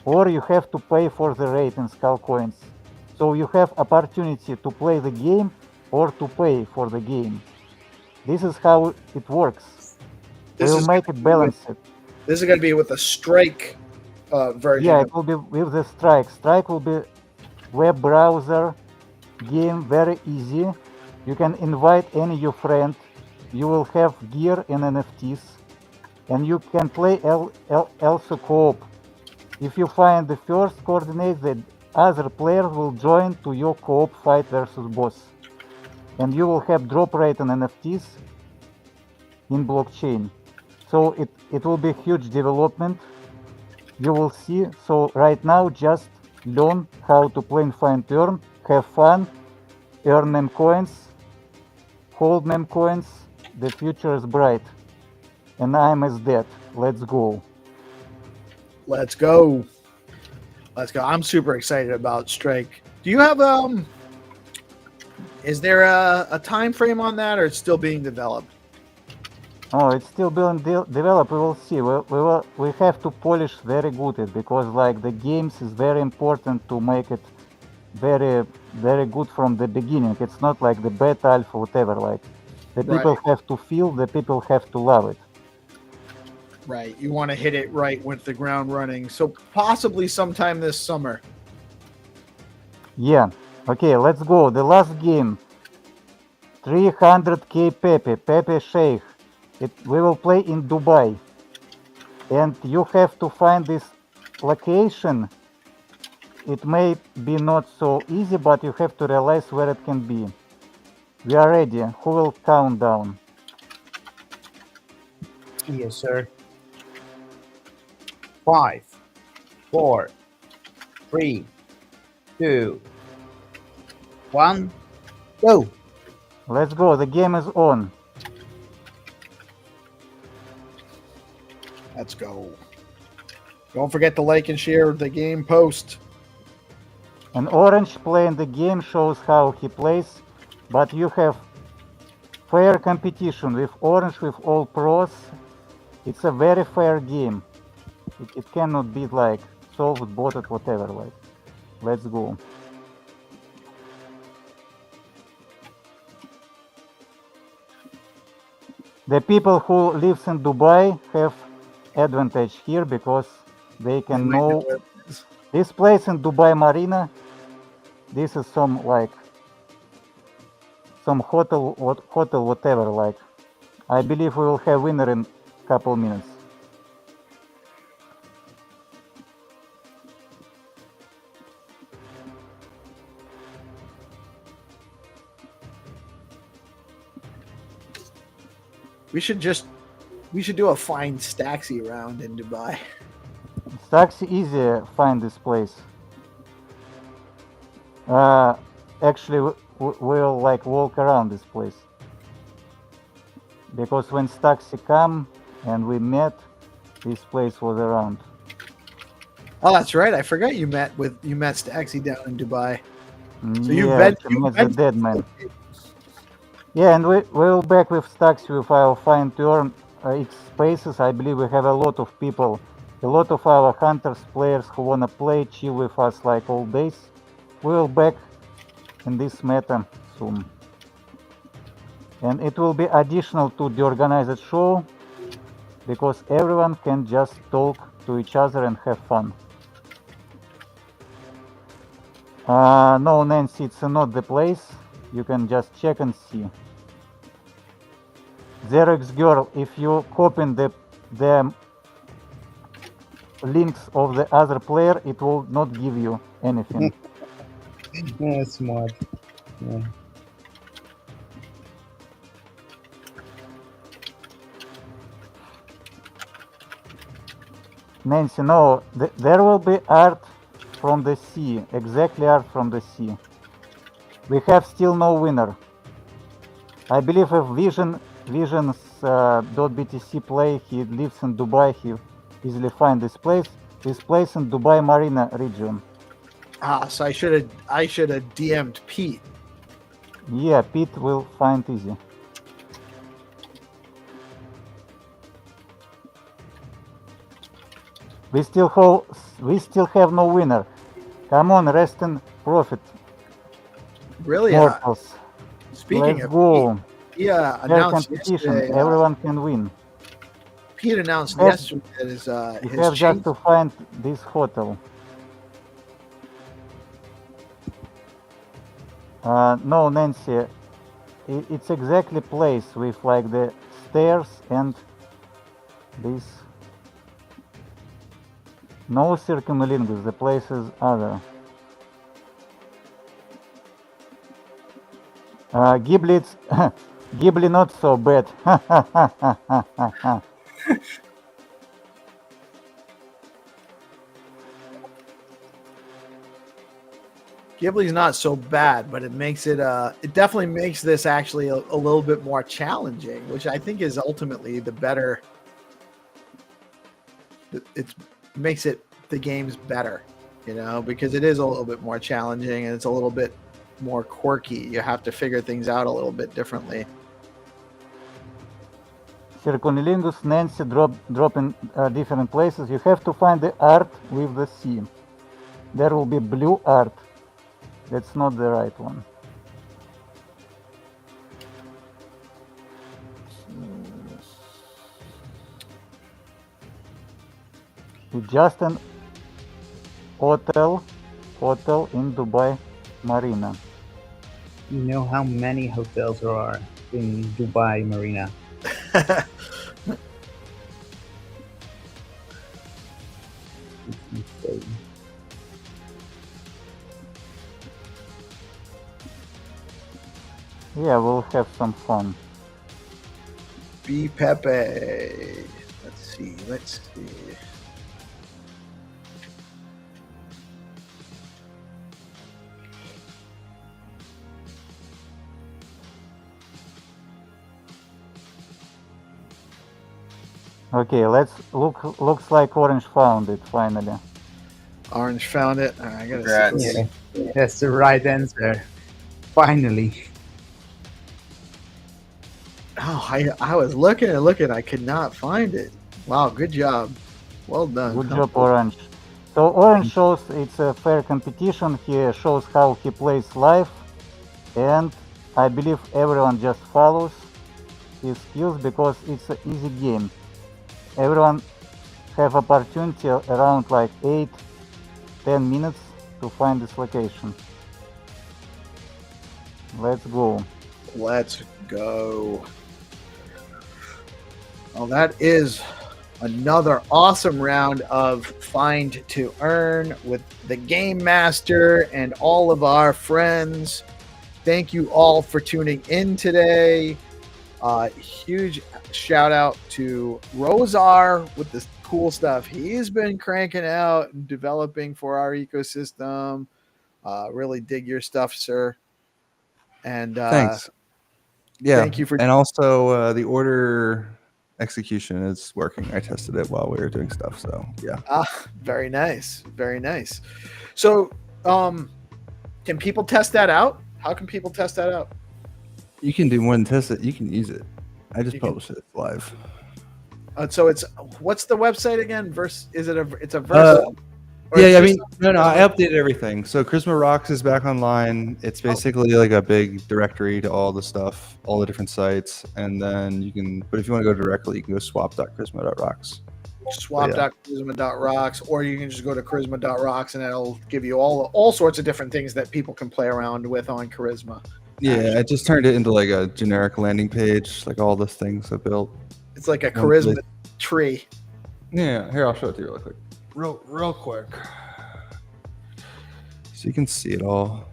Or you have to pay for the rate in Skull Coins. So you have opportunity to play the game or to pay for the game. This is how it works. We'll make it balanced. This is going to be with the Strike version. Yeah, it will be with the Strike. Strike will be web browser game, very easy. You can invite any your friend. You will have gear and NFTs, and you can play also co-op. If you find the first coordinate, the other player will join to your co-op fight versus boss, and you will have drop rate on NFTs in blockchain. So it will be huge development. You will see. So right now, just learn how to play in fine turn, have fun, earn meme coins, hold meme coins. The future is bright, and I'm as dead. Let's go. Let's go. Let's go. I'm super excited about Strike. Do you have is there a time frame on that, or it's still being developed? Oh, it's still being developed. We will see. We have to polish very good it, because like the games is very important to make it very good from the beginning. It's not like the beta, alpha, whatever. Like the people have to feel, the people have to love it. Right. You want to hit it right with the ground running. So possibly sometime this summer. Yeah. Okay, let's go. The last game. 300k PEPE Sheikh. We will play in Dubai. And you have to find this location. It may be not so easy, but you have to realize where it can be. We are ready. Who will count down? Yes, sir. 5, 4, 3, 2, 1, go. Let's go. The game is on. Let's go. Don't forget to like and share the game post. An orange playing the game shows how he plays, but you have fair competition with orange, with all pros. It's a very fair game. It cannot be like solved, botted, whatever. Like, let's go. The people who lives in Dubai have advantage here, because they can know this place in Dubai Marina. This is some hotel whatever. Like, I believe we will have winner in couple minutes. We should do a find Staxi round in Dubai. It's easy find this place. Actually, we'll like walk around this place, because when Staxi come and we met, this place was around. Oh, that's right. I forgot you met Staxi down in Dubai. So you've Yeah, been the dead man. Yeah, and we'll back with Staxi with our fine turn X spaces. I believe we have a lot of people, a lot of our hunters players who wanna play, chill with us like all days. We'll back in this meta soon. And it will be additional to the organized show, because everyone can just talk to each other and have fun. No, Nancy, it's not the place. You can just check and see. Xerox girl, if you copy the links of the other player, it will not give you anything. Yeah, smart. Yeah. Nancy, no, there will be art from the sea, exactly art from the sea. We have still no winner. I believe if Visions.btc play, he lives in Dubai, he easily find this place. This place in Dubai Marina region. So I should have DM'd Pete. Yeah, Pete will find easy. We still have no winner. Come on, rest in profit. Really? Mortals. Speaking Let's of go. Pete, yeah, Fair announced competition. yesterday. Everyone can win. Pete announced Yes. yesterday that You his have just change. to find this hotel. No, Nancy, it's exactly place with like the stairs and this. No circumlingus, the place is other. Ghibli, Ghibli not so bad. Ghibli's not so bad, but it makes it it definitely makes this actually a little bit more challenging, which I think is ultimately the better. It makes it the game's better, you know, because it is a little bit more challenging and it's a little bit more quirky. You have to figure things out a little bit differently. Circunlingus, Nancy drop in different places. You have to find the art with the C. There will be blue art. That's not the right one. It's just an hotel in Dubai Marina. You know how many hotels there are in Dubai Marina? It's insane. Yeah, we'll have some fun. PEPE. Let's see. Okay, looks like Orange found it finally. Orange found it. All right, I gotta Congrats. see. Yeah, that's the right answer. Finally. Oh, I was looking and looking. I could not find it. Wow, good job. Well done. Good job, Orange. So Orange shows it's a fair competition. He shows how he plays live, and I believe everyone just follows his skills because it's an easy game. Everyone have opportunity around like 8-10 minutes to find this location. Let's go. Let's go. Well, that is another awesome round of Find to Earn with the Game Master and all of our friends. Thank you all for tuning in today. Huge shout out to Rosar with this cool stuff he's been cranking out and developing for our ecosystem. Really dig your stuff, sir. And Thanks. Yeah. Thank you for. And also the order execution is working. I tested it while we were doing stuff. So yeah. Very nice. Very nice. So can people test that out? How can people test that out? You can do more than test it. You can use it. I just You can- published it live. So it's what's the website again? It's a verse. Or Yeah, it's I just- mean, no, I updated everything. So Charisma Rocks is back online. It's basically like a big directory to all the stuff, all the different sites, and then you can. But if you want to go directly, you can go swap.charisma.rocks. swap.charisma.rocks, or you can just go to charisma.rocks and it'll give you all sorts of different things that people can play around with on Charisma. Yeah, I just turned it into like a generic landing page, like all the things I built. It's like a Charisma tree. Yeah, here I'll show it to you real quick. Real quick. So you can see it all.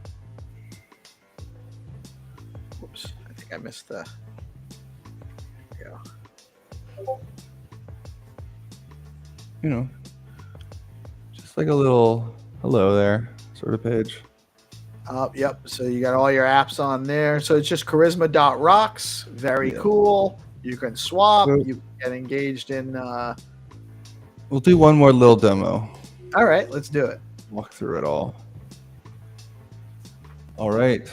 Whoops, I think I missed the. There we go. You know, just like a little hello there sort of page. Yep. So you got all your apps on there. So it's just charisma.rocks. Very cool. You can swap. So- You can get engaged in. We'll do one more little demo. All right, let's do it. Walk through it all. All right.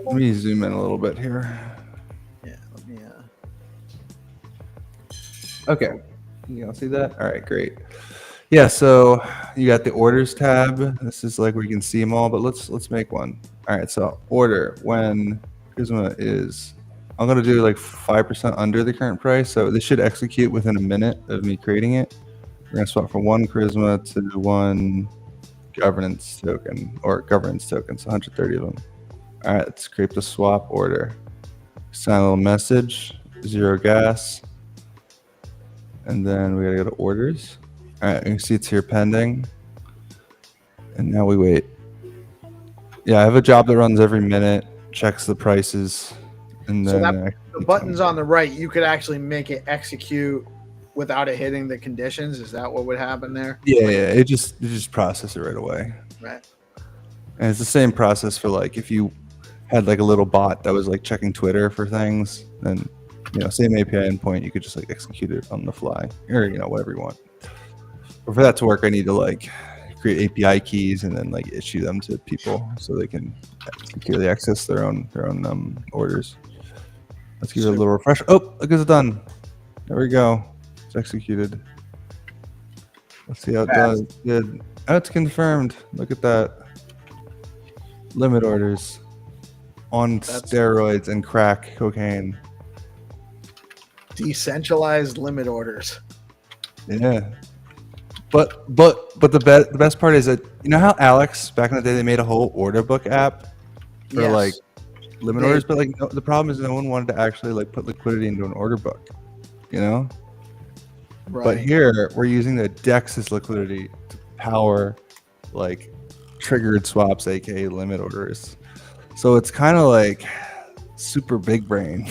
Let me zoom in a little bit here. Yeah. Let me. Okay. You all see that? All right, great. Yeah, so you got the orders tab. This is like where you can see them all, but let's make one. All right, so order when Charisma is, I'm gonna do like 5% under the current price. So this should execute within a minute of me creating it. We're gonna swap from one Charisma to one governance token or governance tokens, 130 of them. All right, let's create the swap order. Sign a little message, 0 gas. And then we gotta go to orders. All right, you can see it's here pending. And now we wait. Yeah, I have a job that runs every minute, checks the prices And So then that the buttons on the right, you could actually make it execute without it hitting the conditions. Is that what would happen there? yeah, it just process it right away. Right. And it's the same process for like if you had like a little bot that was like checking Twitter for things, then same API endpoint, you could just like execute it on the fly, or whatever you want. But for that to work, I need to like create API keys and then like issue them to people so they can securely access their own orders. Let's give it a little refresh. Oh, look, it's done. There we go. It's executed. Let's see how it does. Good. Oh, it's confirmed. Look at that. Limit orders on steroids and crack cocaine. Decentralized limit orders. Yeah. But the best part is that how Alex back in the day they made a whole order book app for like limit orders, but like the problem is no one wanted to actually like put liquidity into an order book, Right. But here we're using the DEX's liquidity to power like triggered swaps, aka limit orders. So it's kind of like super big brain.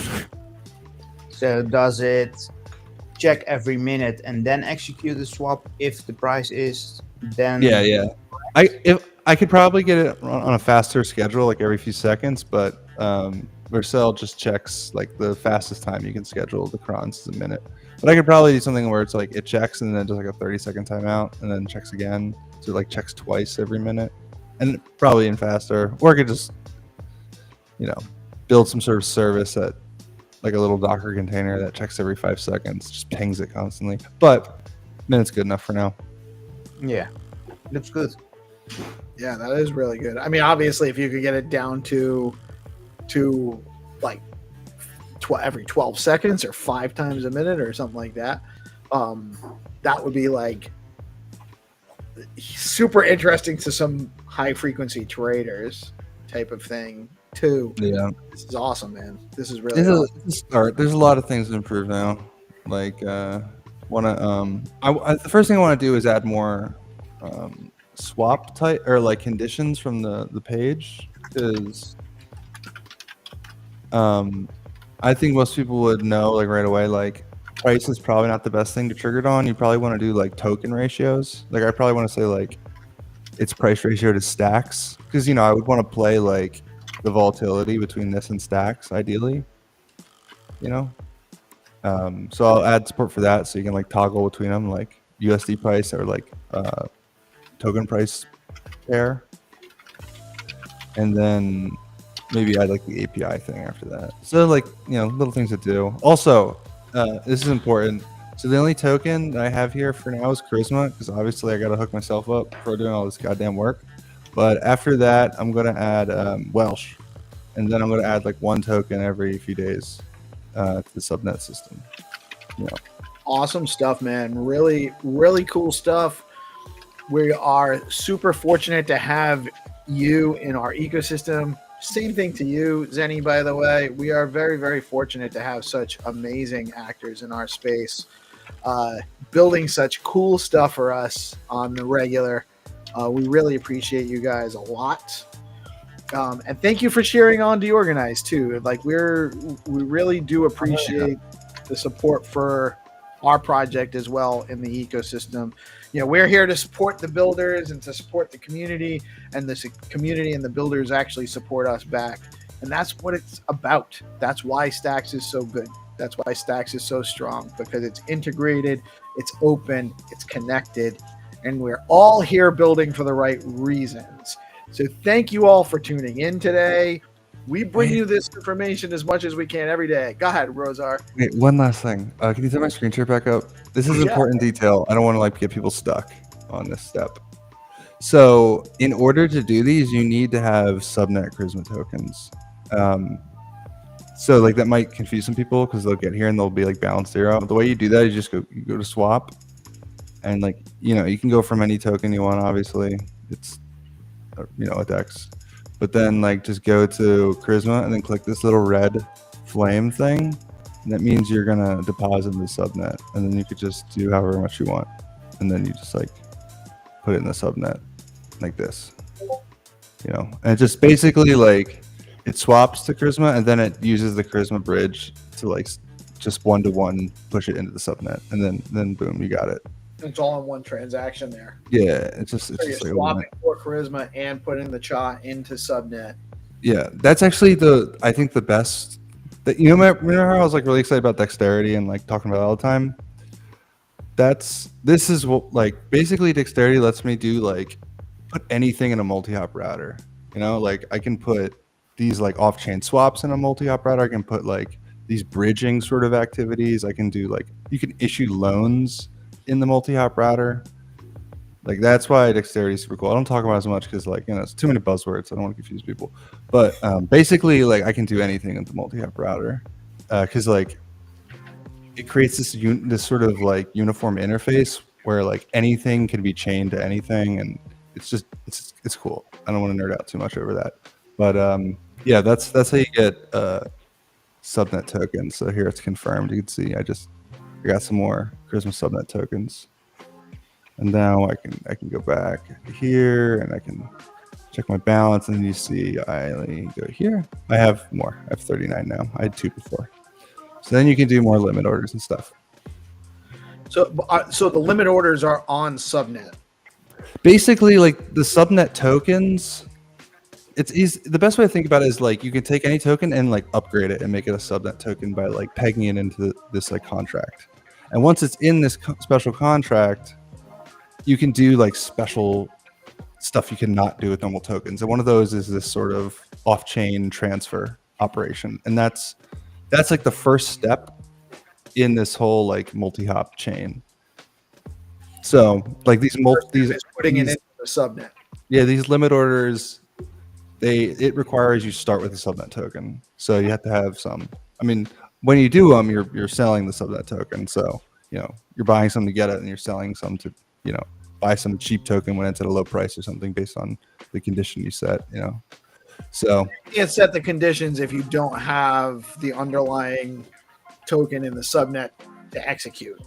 So does it check every minute and then execute the swap if the price is then? Yeah. I could probably get it on a faster schedule, like every few seconds, but Vercel just checks like the fastest time you can schedule the crons is a minute. But I could probably do something where it's like it checks and then does like a 30-second timeout and then checks again. So it like checks twice every minute, and probably even faster. Or I could just build some sort of service that like a little Docker container that checks every 5 seconds, just pings it constantly. But minute's good enough for now. Yeah, looks good. Yeah, that is really good. I mean, obviously, if you could get it down to like every 12 seconds or 5 times a minute or something like that, that would be like super interesting to some high frequency traders type of thing too. Yeah, this is awesome, man. This is really awesome. It's a start. There's a lot of things to improve now. Like, the first thing I want to do is add more swap type or like conditions from the page, because I think most people would know like right away, like price is probably not the best thing to trigger it on. You probably want to do like token ratios. Like I probably want to say like its price ratio to stacks, because I would want to play like the volatility between this and stacks ideally. So I'll add support for that, so you can like toggle between them, like USD price or like token price pair, and then maybe add like the API thing after that. So like little things to do. Also, this is important. So the only token that I have here for now is Charisma, because obviously I got to hook myself up before doing all this goddamn work. But after that, I'm gonna add Welsh, and then I'm gonna add like one token every few days to the subnet system. Awesome stuff, man. Really, really cool stuff. We are super fortunate to have you in our ecosystem. Same thing to you, Zenny, by the way. We are very, very fortunate to have such amazing actors in our space, building such cool stuff for us on the regular. We really appreciate you guys a lot. And thank you for sharing on DeOrganized too. Like we really do appreciate the support for our project as well in the ecosystem. We're here to support the builders and to support the community, and the community and the builders actually support us back. And that's what it's about. That's why Stacks is so good. That's why Stacks is so strong, because it's integrated, it's open, it's connected, and we're all here building for the right reasons. So thank you all for tuning in today. We bring you this information as much as we can every day. Go ahead, Rosar. Wait, one last thing. Can you turn my screen share back up? This is important detail. I don't want to like get people stuck on this step. So in order to do these, you need to have subnet Charisma tokens. So like that might confuse some people, because they'll get here and they'll be like balance 0. The way you do that is you go to swap, and like you can go from any token you want. Obviously, it's a DEX. But then like just go to Charisma and then click this little red flame thing. And that means you're gonna deposit in the subnet, and then you could just do however much you want. And then you just like put it in the subnet like this. And it just basically like it swaps to Charisma, and then it uses the Charisma bridge to like just 1-to-1 push it into the subnet, and then boom, you got it. It's all in one transaction there. Yeah, it's So just you're like swapping for Charisma and putting the CHA into subnet. yeah, that's actually I think the best. Remember how I was like really excited about Dexterity and like talking about it all the time? This is what like basically Dexterity lets me do like put anything in a multi-hop router. Like I can put these like off-chain swaps in a multi-hop router. I can put like these bridging sort of activities. I can do like you can issue loans in the multi-hop router. Like that's why Dexterity is super cool. I don't talk about it as much because like it's too many buzzwords. I don't want to confuse people. But basically, like I can do anything in the multi-hop router because like it creates this sort of like uniform interface where like anything can be chained to anything, and it's cool. I don't want to nerd out too much over that, but yeah, that's how you get subnet tokens. So here it's confirmed. You can see I got some more Charisma subnet tokens. And now I can go back here and I can check my balance, and then you see I go here. I have more. I have 39 now. I had 2 before. So then you can do more limit orders and stuff. So the limit orders are on subnet. Basically, like the subnet tokens, it's easy. The best way to think about it is like you can take any token and like upgrade it and make it a subnet token by like pegging it into this like contract. And once it's in this special contract, you can do like special stuff you cannot do with normal tokens. And one of those is this sort of off-chain transfer operation. And that's like the first step in this whole like multi-hop chain. So like these putting it into the subnet. Yeah, these limit orders, it requires you start with a subnet token. So you have to have some. I mean, when you do them, you're selling the subnet token. So you're buying some to get it, and you're selling some to buy some cheap token when it's at a low price or something based on the condition you set. So you can't set the conditions if you don't have the underlying token in the subnet to execute.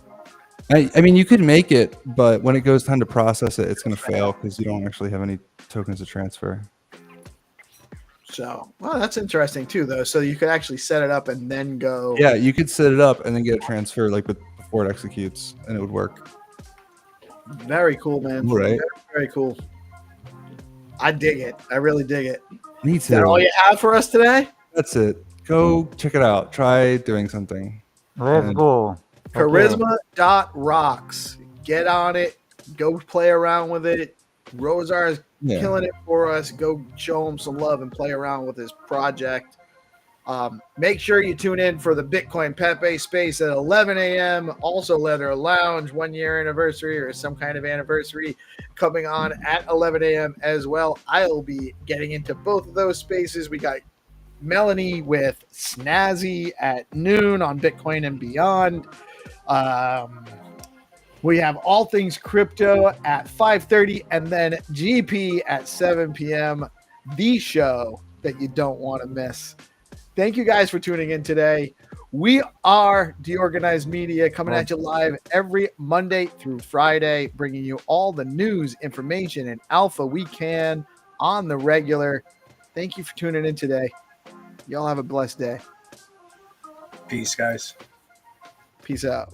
I mean, you could make it, but when it goes time to process it, it's going to fail because you don't actually have any tokens to transfer. So, well, that's interesting too, though. So you could actually set it up and then go. Yeah, you could set it up and then get a transfer like before it executes, and it would work. Very cool, man. Right. Very, very cool. I dig it. I really dig it. Me too. Is that all you have for us today? That's it. Go check it out. Try doing something. Let's go. Charisma.rocks. Get on it. Go play around with it. Rosar is killing it for us. Go show him some love and play around with his project. Make sure you tune in for the Bitcoin PEPE space at 11 a.m. Also, Leather Lounge 1 year anniversary or some kind of anniversary coming on at 11 a.m. as well. I'll be getting into both of those spaces. We got Melanie with Snazzy at noon on Bitcoin and beyond. We have all things crypto at 5:30 and then GP at 7 p.m. The show that you don't want to miss. Thank you guys for tuning in today. We are DeOrganized Media, coming at you live every Monday through Friday, bringing you all the news, information, and alpha we can on the regular. Thank you for tuning in today. Y'all have a blessed day. Peace, guys. Peace out.